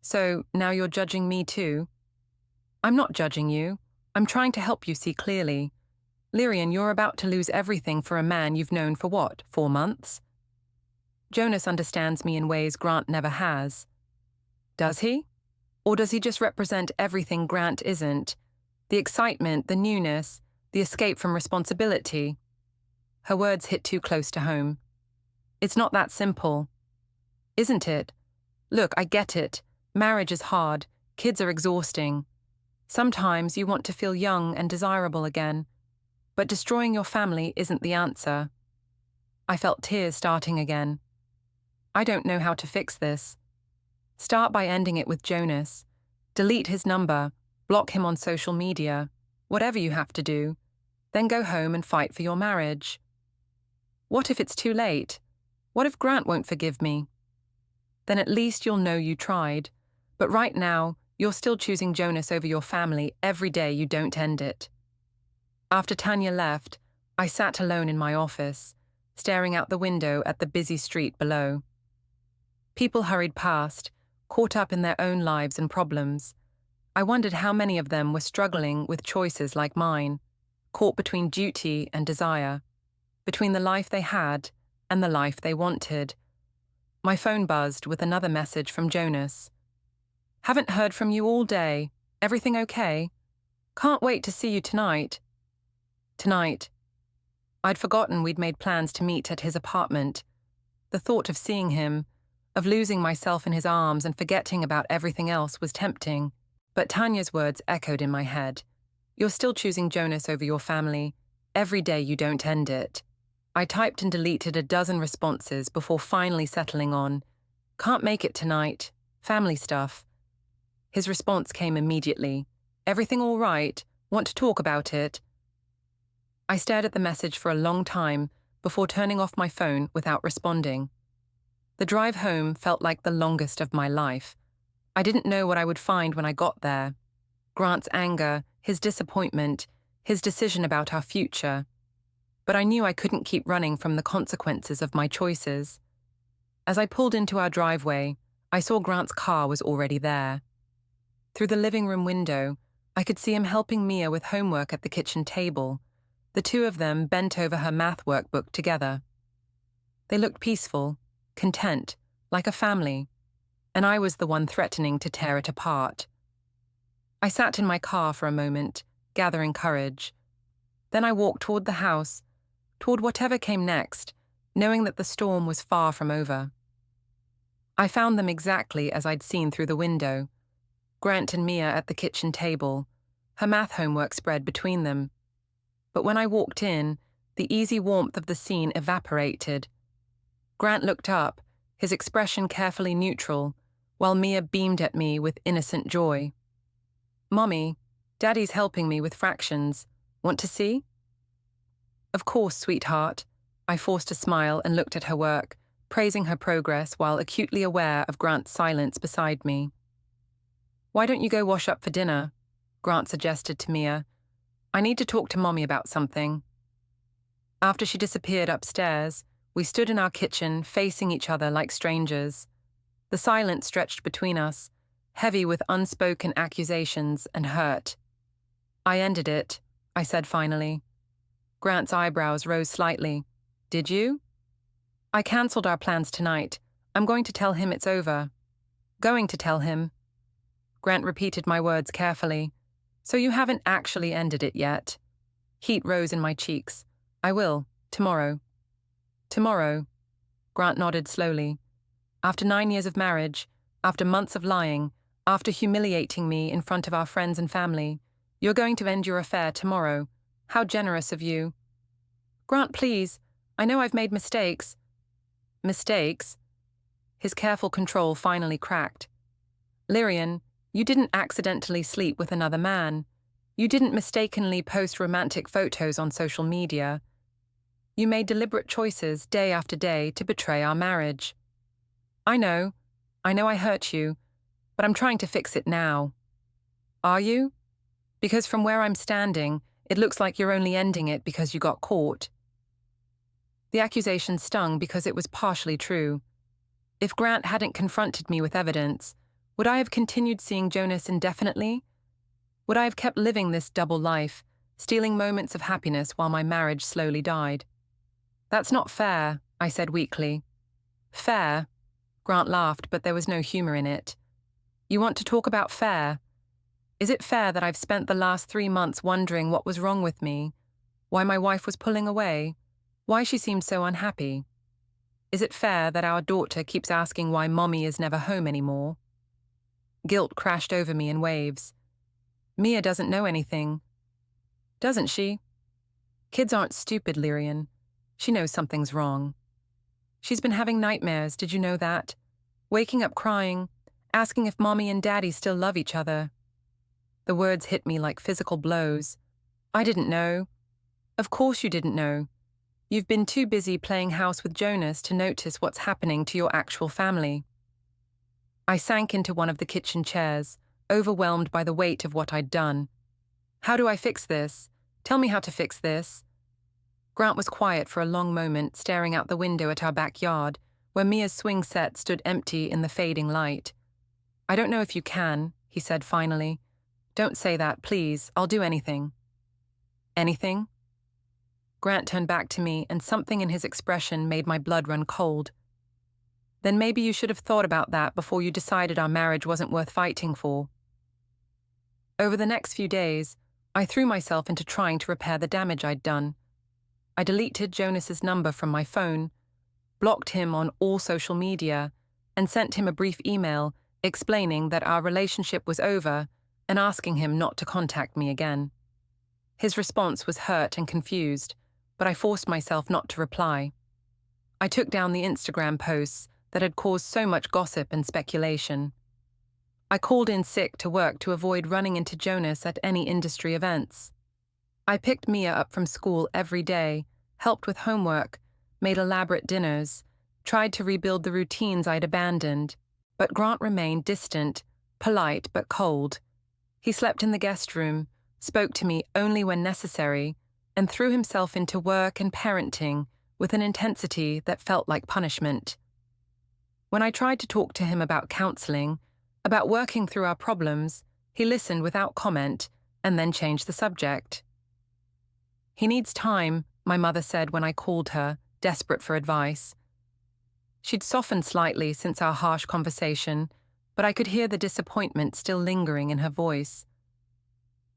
"So, now you're judging me too?" "I'm not judging you. I'm trying to help you see clearly. Lirien, you're about to lose everything for a man you've known for what, 4 months? Jonas understands me in ways Grant never has." "Does he? Or does he just represent everything Grant isn't? The excitement, the newness, the escape from responsibility?" Her words hit too close to home. "It's not that simple." "Isn't it? Look, I get it. Marriage is hard. Kids are exhausting. Sometimes you want to feel young and desirable again. But destroying your family isn't the answer." I felt tears starting again. "I don't know how to fix this." "Start by ending it with Jonas. Delete his number, block him on social media, whatever you have to do. Then go home and fight for your marriage." "What if it's too late? What if Grant won't forgive me?" "Then at least you'll know you tried. But right now, you're still choosing Jonas over your family every day you don't end it." After Tanya left, I sat alone in my office, staring out the window at the busy street below. People hurried past, caught up in their own lives and problems. I wondered how many of them were struggling with choices like mine, caught between duty and desire, between the life they had and the life they wanted. My phone buzzed with another message from Jonas. "Haven't heard from you all day. Everything okay? Can't wait to see you tonight." Tonight. I'd forgotten we'd made plans to meet at his apartment. The thought of seeing him, of losing myself in his arms and forgetting about everything else was tempting. But Tanya's words echoed in my head. "You're still choosing Jonas over your family. Every day you don't end it." I typed and deleted a dozen responses before finally settling on, "Can't make it tonight. Family stuff." His response came immediately. "Everything all right? Want to talk about it?" I stared at the message for a long time before turning off my phone without responding. The drive home felt like the longest of my life. I didn't know what I would find when I got there. Grant's anger, his disappointment, his decision about our future. But I knew I couldn't keep running from the consequences of my choices. As I pulled into our driveway, I saw Grant's car was already there. Through the living room window, I could see him helping Mia with homework at the kitchen table, the two of them bent over her math workbook together. They looked peaceful, content, like a family, and I was the one threatening to tear it apart. I sat in my car for a moment, gathering courage. Then I walked toward the house, toward whatever came next, knowing that the storm was far from over. I found them exactly as I'd seen through the window, Grant and Mia at the kitchen table, her math homework spread between them. But when I walked in, the easy warmth of the scene evaporated. Grant looked up, his expression carefully neutral, while Mia beamed at me with innocent joy. "Mommy, Daddy's helping me with fractions. Want to see?" "Of course, sweetheart." I forced a smile and looked at her work, praising her progress while acutely aware of Grant's silence beside me. "Why don't you go wash up for dinner?" Grant suggested to Mia. "I need to talk to Mommy about something." After she disappeared upstairs, we stood in our kitchen, facing each other like strangers. The silence stretched between us, heavy with unspoken accusations and hurt. "I ended it," I said finally. Grant's eyebrows rose slightly. "Did you?" "I cancelled our plans tonight. I'm going to tell him it's over." "Going to tell him?" Grant repeated my words carefully. "So you haven't actually ended it yet?" Heat rose in my cheeks. "I will, tomorrow." "Tomorrow?" Grant nodded slowly. "After 9 years of marriage, after months of lying, after humiliating me in front of our friends and family, you're going to end your affair tomorrow. How generous of you." "Grant, please. I know I've made mistakes." "Mistakes?" His careful control finally cracked. "Lirien, you didn't accidentally sleep with another man. You didn't mistakenly post romantic photos on social media. You made deliberate choices day after day to betray our marriage. I know I hurt you, but I'm trying to fix it now." "Are you?" "Because from where I'm standing, it looks like you're only ending it because you got caught." The accusation stung because it was partially true. If Grant hadn't confronted me with evidence, would I have continued seeing Jonas indefinitely? Would I have kept living this double life, stealing moments of happiness while my marriage slowly died? "That's not fair," I said weakly. "Fair?" Grant laughed, but there was no humor in it. "You want to talk about fair? Is it fair that I've spent the last 3 months wondering what was wrong with me, why my wife was pulling away, why she seemed so unhappy? Is it fair that our daughter keeps asking why Mommy is never home anymore?" Guilt crashed over me in waves. "Mia doesn't know anything." "Doesn't she?" "Kids aren't stupid, Lirien. She knows something's wrong. She's been having nightmares, did you know that? Waking up crying, asking if Mommy and Daddy still love each other." The words hit me like physical blows. "I didn't know." "Of course you didn't know. You've been too busy playing house with Jonas to notice what's happening to your actual family." I sank into one of the kitchen chairs, overwhelmed by the weight of what I'd done. "How do I fix this? Tell me how to fix this." Grant was quiet for a long moment, staring out the window at our backyard, where Mia's swing set stood empty in the fading light. "I don't know if you can," he said finally. "Don't say that, please. I'll do anything." "Anything?" Grant turned back to me, and something in his expression made my blood run cold. "Then maybe you should have thought about that before you decided our marriage wasn't worth fighting for." Over the next few days, I threw myself into trying to repair the damage I'd done. I deleted Jonas's number from my phone, blocked him on all social media, and sent him a brief email explaining that our relationship was over and asking him not to contact me again. His response was hurt and confused, but I forced myself not to reply. I took down the Instagram posts that had caused so much gossip and speculation. I called in sick to work to avoid running into Jonas at any industry events. I picked Mia up from school every day, helped with homework, made elaborate dinners, tried to rebuild the routines I'd abandoned, but Grant remained distant, polite but cold. He slept in the guest room, spoke to me only when necessary, and threw himself into work and parenting with an intensity that felt like punishment. When I tried to talk to him about counseling, about working through our problems, he listened without comment and then changed the subject. "He needs time," my mother said when I called her, desperate for advice. She'd softened slightly since our harsh conversation, but I could hear the disappointment still lingering in her voice.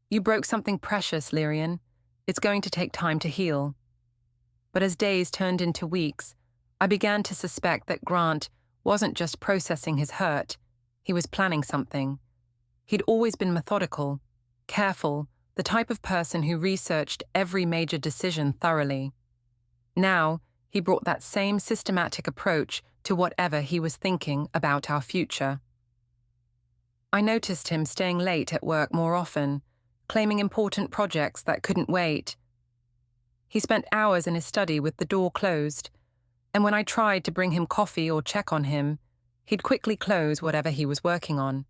"You broke something precious, Lirien. It's going to take time to heal." But as days turned into weeks, I began to suspect that Grant wasn't just processing his hurt, he was planning something. He'd always been methodical, careful, the type of person who researched every major decision thoroughly. Now, he brought that same systematic approach to whatever he was thinking about our future. I noticed him staying late at work more often, claiming important projects that couldn't wait. He spent hours in his study with the door closed, and when I tried to bring him coffee or check on him, he'd quickly close whatever he was working on.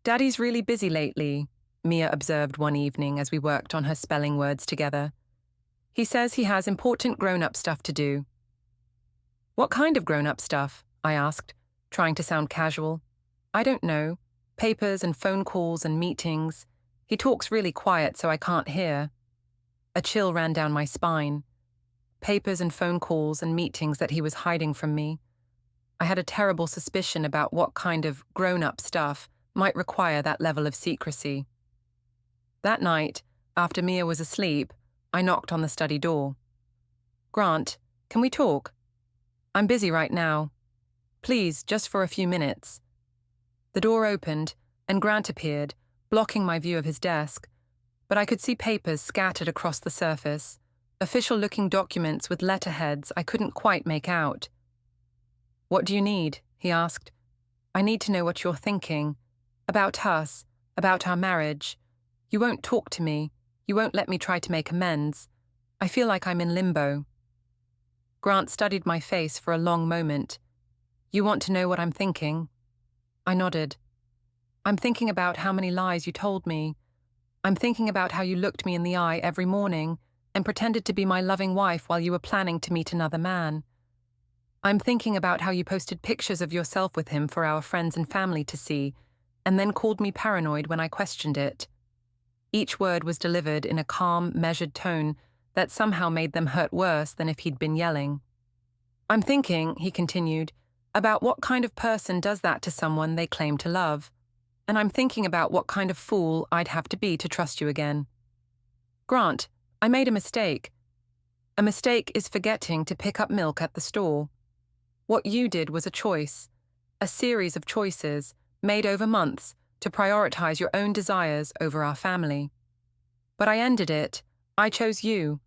"Daddy's really busy lately," Mia observed one evening as we worked on her spelling words together. "He says he has important grown-up stuff to do." "What kind of grown-up stuff?" I asked, trying to sound casual. "I don't know. Papers and phone calls and meetings. He talks really quiet so I can't hear." A chill ran down my spine. Papers and phone calls and meetings that he was hiding from me. I had a terrible suspicion about what kind of grown-up stuff might require that level of secrecy. That night, after Mia was asleep, I knocked on the study door. "Grant, can we talk? I'm busy right now. Please, just for a few minutes." The door opened, and Grant appeared, blocking my view of his desk, but I could see papers scattered across the surface, official-looking documents with letterheads I couldn't quite make out. "What do you need?" he asked. "I need to know what you're thinking. About us, about our marriage. You won't talk to me. You won't let me try to make amends. I feel like I'm in limbo." Grant studied my face for a long moment. "You want to know what I'm thinking?" I nodded. "I'm thinking about how many lies you told me. I'm thinking about how you looked me in the eye every morning and pretended to be my loving wife while you were planning to meet another man. I'm thinking about how you posted pictures of yourself with him for our friends and family to see, and then called me paranoid when I questioned it." Each word was delivered in a calm, measured tone that somehow made them hurt worse than if he'd been yelling. "I'm thinking," he continued, "about what kind of person does that to someone they claim to love. And I'm thinking about what kind of fool I'd have to be to trust you again. Grant, I made a mistake. A mistake is forgetting to pick up milk at the store. What you did was a choice, a series of choices made over months to prioritize your own desires over our family. But I ended it. I chose you."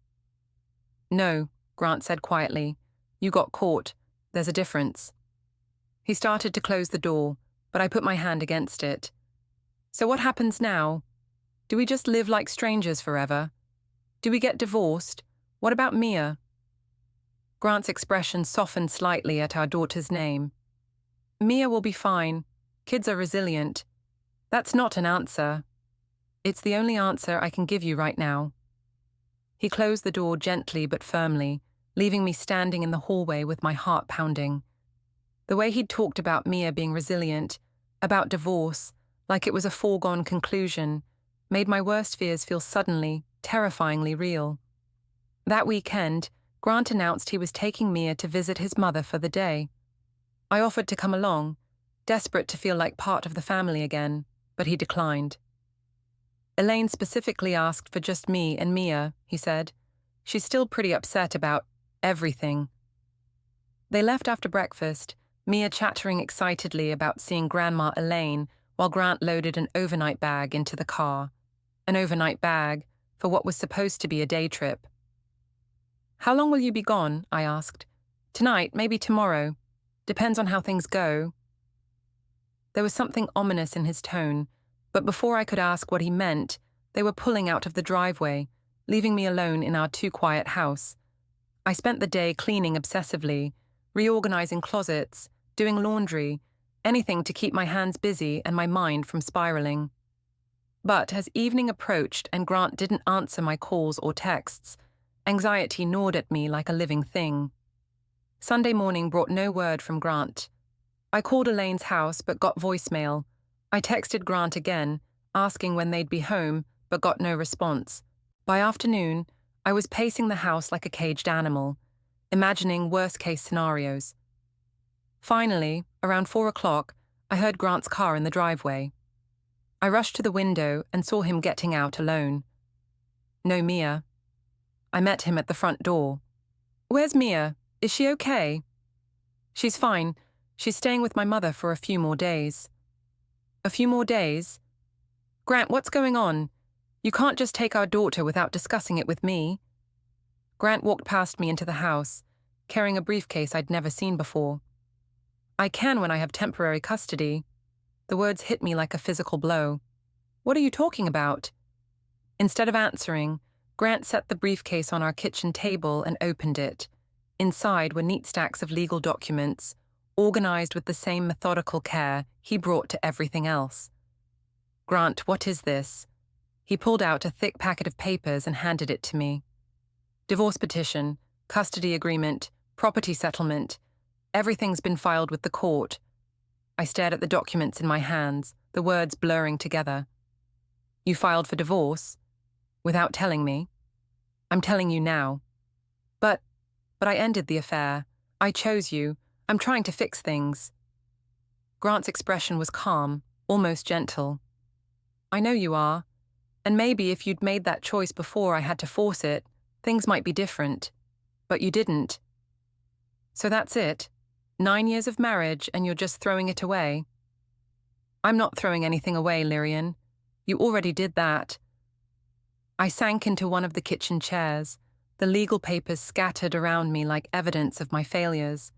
"No," Grant said quietly. "You got caught. There's a difference." He started to close the door, but I put my hand against it. "So what happens now? Do we just live like strangers forever? Do we get divorced? What about Mia?" Grant's expression softened slightly at our daughter's name. "Mia will be fine. Kids are resilient. That's not an answer. It's the only answer I can give you right now." He closed the door gently but firmly, leaving me standing in the hallway with my heart pounding. The way he'd talked about Mia being resilient, about divorce, like it was a foregone conclusion, made my worst fears feel suddenly, terrifyingly real. That weekend, Grant announced he was taking Mia to visit his mother for the day. I offered to come along, desperate to feel like part of the family again, but he declined. "Elaine specifically asked for just me and Mia," he said. "She's still pretty upset about everything." They left after breakfast, Mia chattering excitedly about seeing Grandma Elaine while Grant loaded an overnight bag into the car. An overnight bag for what was supposed to be a day trip. "How long will you be gone?" I asked. "Tonight, maybe tomorrow. Depends on how things go." There was something ominous in his tone, but before I could ask what he meant, they were pulling out of the driveway, leaving me alone in our too-quiet house. I spent the day cleaning obsessively, reorganizing closets, doing laundry, anything to keep my hands busy and my mind from spiraling. But as evening approached and Grant didn't answer my calls or texts, anxiety gnawed at me like a living thing. Sunday morning brought no word from Grant. I called Elaine's house but got voicemail. I texted Grant again, asking when they'd be home, but got no response. By afternoon, I was pacing the house like a caged animal, imagining worst-case scenarios. Finally, around 4 o'clock, I heard Grant's car in the driveway. I rushed to the window and saw him getting out alone. No Mia. I met him at the front door. "Where's Mia? Is she okay?" "She's fine. She's staying with my mother for a few more days." "A few more days?" "Grant, what's going on? You can't just take our daughter without discussing it with me." Grant walked past me into the house, carrying a briefcase I'd never seen before. "I can when I have temporary custody." The words hit me like a physical blow. "What are you talking about?" Instead of answering, Grant set the briefcase on our kitchen table and opened it. Inside were neat stacks of legal documents, organized with the same methodical care he brought to everything else. "Grant, what is this?" He pulled out a thick packet of papers and handed it to me. "Divorce petition, custody agreement, property settlement. Everything's been filed with the court." I stared at the documents in my hands, the words blurring together. "You filed for divorce? Without telling me?" "I'm telling you now." But I ended the affair. I chose you. I'm trying to fix things." Grant's expression was calm, almost gentle. "I know you are. And maybe if you'd made that choice before I had to force it, things might be different. But you didn't. So that's it. 9 years of marriage and you're just throwing it away." "I'm not throwing anything away, Lirien. You already did that." I sank into one of the kitchen chairs, the legal papers scattered around me like evidence of my failures.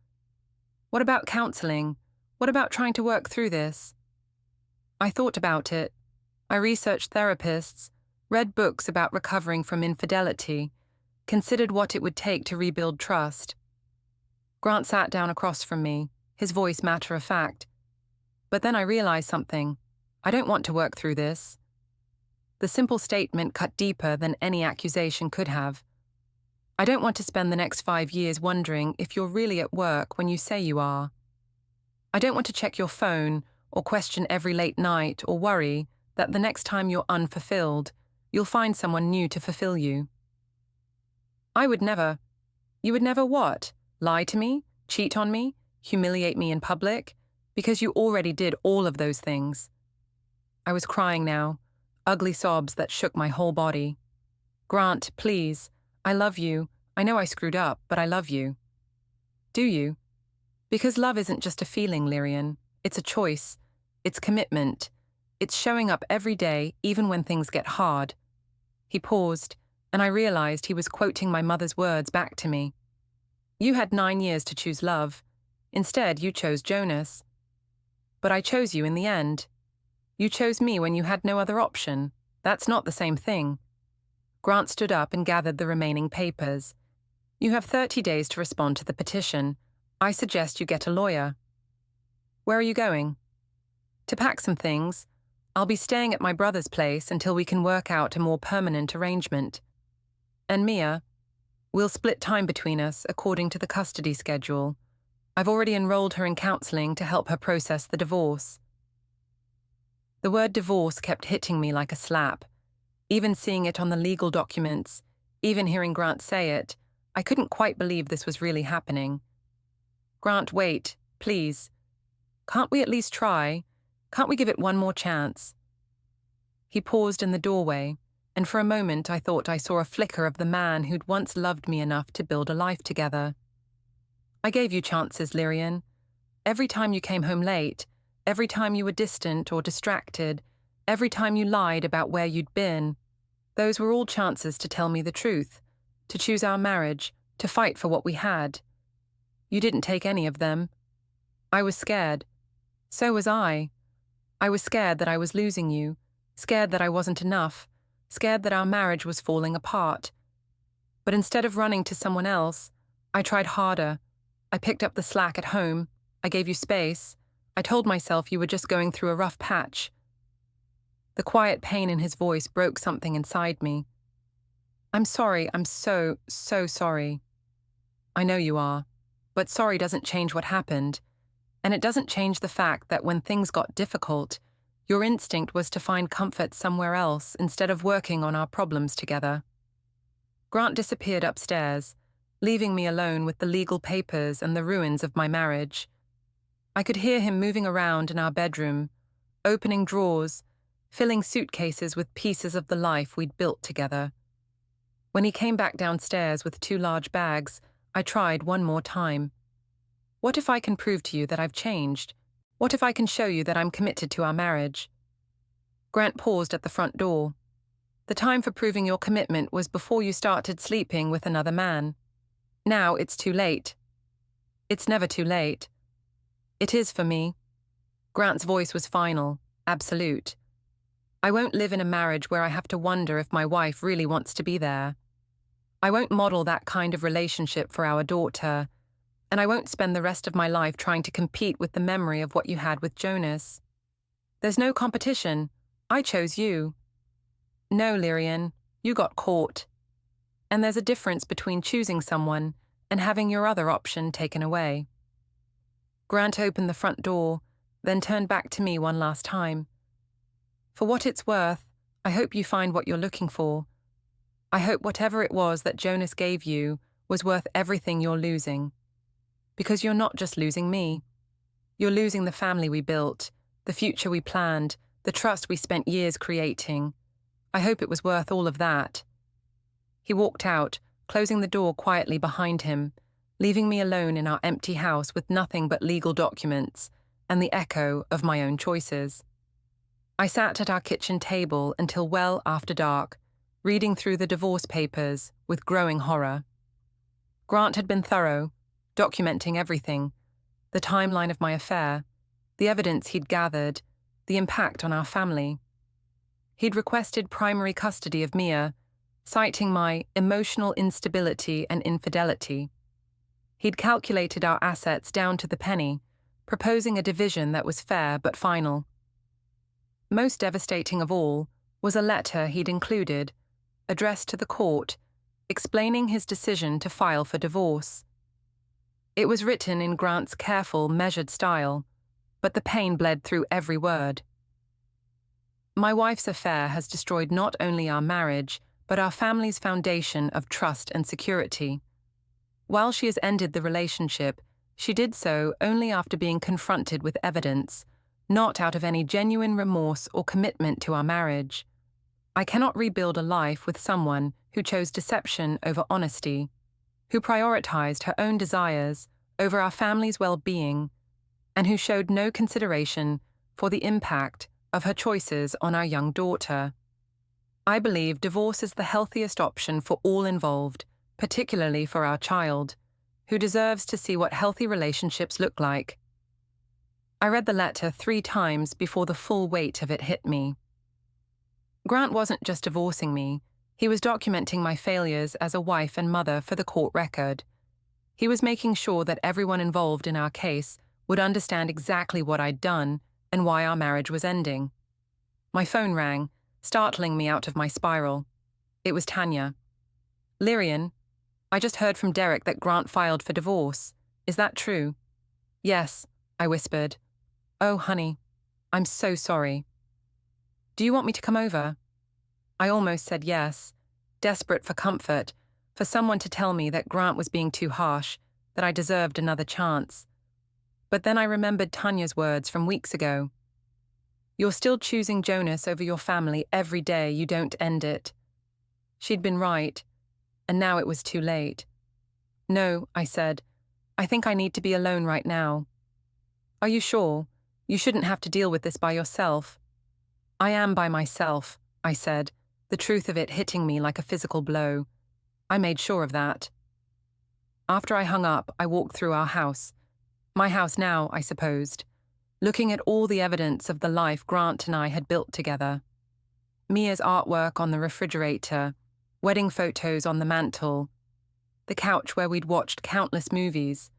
"What about counseling? What about trying to work through this?" I thought about it. I researched therapists, read books about recovering from infidelity, considered what it would take to rebuild trust. Grant sat down across from me, his voice matter-of-fact. But then I realized something. I don't want to work through this. The simple statement cut deeper than any accusation could have. I don't want to spend the next 5 years wondering if you're really at work when you say you are. I don't want to check your phone or question every late night or worry that the next time you're unfulfilled, you'll find someone new to fulfill you. I would never. You would never what? Lie to me? Cheat on me? Humiliate me in public? Because you already did all of those things. I was crying now, ugly sobs that shook my whole body. "Grant, please. I love you. I know I screwed up, but I love you." "Do you?" "Because love isn't just a feeling, Lirien. It's a choice. It's commitment. It's showing up every day, even when things get hard." He paused, and I realized he was quoting my mother's words back to me. "You had 9 years to choose love. Instead, you chose Jonas. But I chose you in the end. You chose me when you had no other option. That's not the same thing." Grant stood up and gathered the remaining papers. "You have 30 days to respond to the petition. I suggest you get a lawyer." "Where are you going?" "To pack some things. I'll be staying at my brother's place until we can work out a more permanent arrangement. And Mia, we'll split time between us according to the custody schedule. I've already enrolled her in counseling to help her process the divorce." The word divorce kept hitting me like a slap. Even seeing it on the legal documents, even hearing Grant say it, I couldn't quite believe this was really happening. "Grant, wait, please. Can't we at least try? Can't we give it one more chance?" He paused in the doorway, and for a moment I thought I saw a flicker of the man who'd once loved me enough to build a life together. "I gave you chances, Lirien. Every time you came home late, every time you were distant or distracted, every time you lied about where you'd been, those were all chances to tell me the truth, to choose our marriage, to fight for what we had. You didn't take any of them. I was scared. So was I. I was scared that I was losing you, scared that I wasn't enough, scared that our marriage was falling apart. But instead of running to someone else, I tried harder. I picked up the slack at home. I gave you space. I told myself you were just going through a rough patch." The quiet pain in his voice broke something inside me. "I'm sorry. I'm so, so sorry." "I know you are. But sorry doesn't change what happened. And it doesn't change the fact that when things got difficult, your instinct was to find comfort somewhere else instead of working on our problems together." Grant disappeared upstairs, leaving me alone with the legal papers and the ruins of my marriage. I could hear him moving around in our bedroom, opening drawers, filling suitcases with pieces of the life we'd built together. When he came back downstairs with 2 large bags, I tried one more time. What if I can prove to you that I've changed? What if I can show you that I'm committed to our marriage? Grant paused at the front door. "The time for proving your commitment was before you started sleeping with another man. Now it's too late." "It's never too late." "It is for me." Grant's voice was final, absolute. I won't live in a marriage where I have to wonder if my wife really wants to be there. I won't model that kind of relationship for our daughter, and I won't spend the rest of my life trying to compete with the memory of what you had with Jonas. There's no competition. I chose you. No, Lirien, you got caught. And there's a difference between choosing someone and having your other option taken away. Grant opened the front door, then turned back to me one last time. For what it's worth, I hope you find what you're looking for. I hope whatever it was that Jonas gave you was worth everything you're losing. Because you're not just losing me. You're losing the family we built, the future we planned, the trust we spent years creating. I hope it was worth all of that. He walked out, closing the door quietly behind him, leaving me alone in our empty house with nothing but legal documents and the echo of my own choices. I sat at our kitchen table until well after dark, reading through the divorce papers with growing horror. Grant had been thorough, documenting everything, the timeline of my affair, the evidence he'd gathered, the impact on our family. He'd requested primary custody of Mia, citing my emotional instability and infidelity. He'd calculated our assets down to the penny, proposing a division that was fair but final. Most devastating of all was a letter he'd included, addressed to the court, explaining his decision to file for divorce. It was written in Grant's careful, measured style, but the pain bled through every word. My wife's affair has destroyed not only our marriage, but our family's foundation of trust and security. While she has ended the relationship, she did so only after being confronted with evidence, not out of any genuine remorse or commitment to our marriage. I cannot rebuild a life with someone who chose deception over honesty, who prioritized her own desires over our family's well-being, and who showed no consideration for the impact of her choices on our young daughter. I believe divorce is the healthiest option for all involved, particularly for our child, who deserves to see what healthy relationships look like. I read the letter 3 times before the full weight of it hit me. Grant wasn't just divorcing me, he was documenting my failures as a wife and mother for the court record. He was making sure that everyone involved in our case would understand exactly what I'd done and why our marriage was ending. My phone rang, startling me out of my spiral. It was Tanya. "Lirien, I just heard from Derek that Grant filed for divorce. Is that true?" "Yes," I whispered. "Oh, honey, I'm so sorry. Do you want me to come over?" I almost said yes, desperate for comfort, for someone to tell me that Grant was being too harsh, that I deserved another chance. But then I remembered Tanya's words from weeks ago. "You're still choosing Jonas over your family every day you don't end it." She'd been right, and now it was too late. "No," I said. "I think I need to be alone right now." "Are you sure? You shouldn't have to deal with this by yourself." "I am by myself," I said, the truth of it hitting me like a physical blow. I made sure of that. After I hung up, I walked through our house. My house now, I supposed, looking at all the evidence of the life Grant and I had built together. Mia's artwork on the refrigerator, wedding photos on the mantel, the couch where we'd watched countless movies,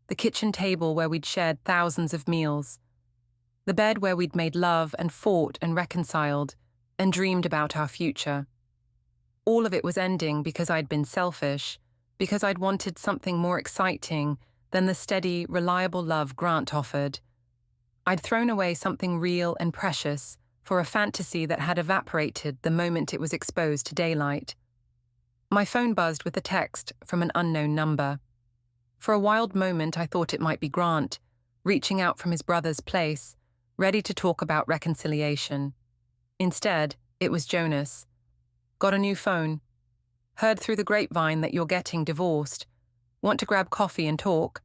the kitchen table where we'd shared thousands of meals, the bed where we'd made love and fought and reconciled and dreamed about our future. All of it was ending because I'd been selfish, because I'd wanted something more exciting than the steady, reliable love Grant offered. I'd thrown away something real and precious for a fantasy that had evaporated the moment it was exposed to daylight. My phone buzzed with a text from an unknown number. For a wild moment I thought it might be Grant, reaching out from his brother's place, ready to talk about reconciliation. Instead, it was Jonas. "Got a new phone. Heard through the grapevine that you're getting divorced. Want to grab coffee and talk?"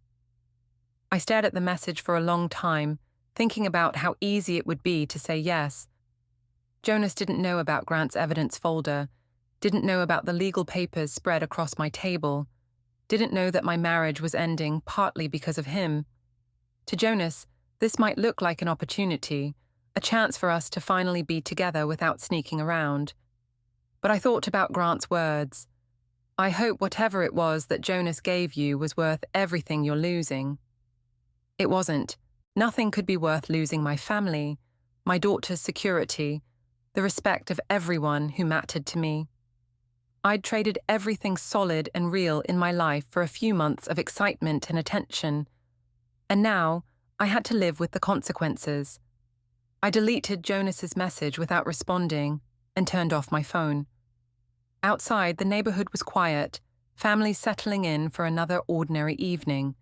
I stared at the message for a long time, thinking about how easy it would be to say yes. Jonas didn't know about Grant's evidence folder, didn't know about the legal papers spread across my table, didn't know that my marriage was ending partly because of him. To Jonas, this might look like an opportunity, a chance for us to finally be together without sneaking around. But I thought about Grant's words. I hope whatever it was that Jonas gave you was worth everything you're losing. It wasn't. Nothing could be worth losing my family, my daughter's security, the respect of everyone who mattered to me. I'd traded everything solid and real in my life for a few months of excitement and attention, and now I had to live with the consequences. I deleted Jonas's message without responding and turned off my phone. Outside, the neighborhood was quiet, families settling in for another ordinary evening.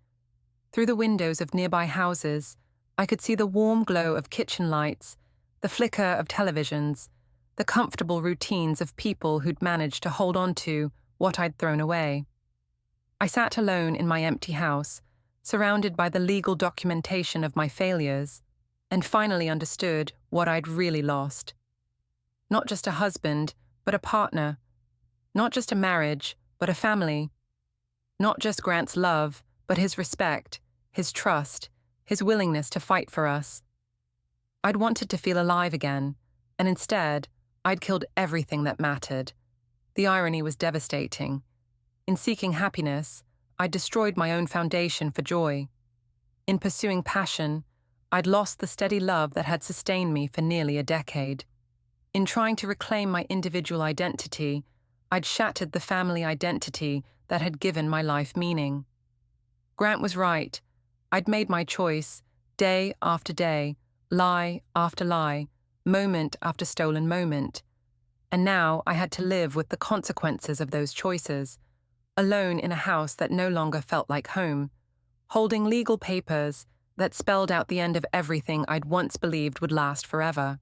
Through the windows of nearby houses, I could see the warm glow of kitchen lights, the flicker of televisions, the comfortable routines of people who'd managed to hold on to what I'd thrown away. I sat alone in my empty house, surrounded by the legal documentation of my failures, and finally understood what I'd really lost. Not just a husband, but a partner. Not just a marriage, but a family. Not just Grant's love, but his respect, his trust, his willingness to fight for us. I'd wanted to feel alive again, and instead, I'd killed everything that mattered. The irony was devastating. In seeking happiness, I'd destroyed my own foundation for joy. In pursuing passion, I'd lost the steady love that had sustained me for nearly a decade. In trying to reclaim my individual identity, I'd shattered the family identity that had given my life meaning. Grant was right. I'd made my choice, day after day, lie after lie, moment after stolen moment. And now I had to live with the consequences of those choices, alone in a house that no longer felt like home, holding legal papers that spelled out the end of everything I'd once believed would last forever.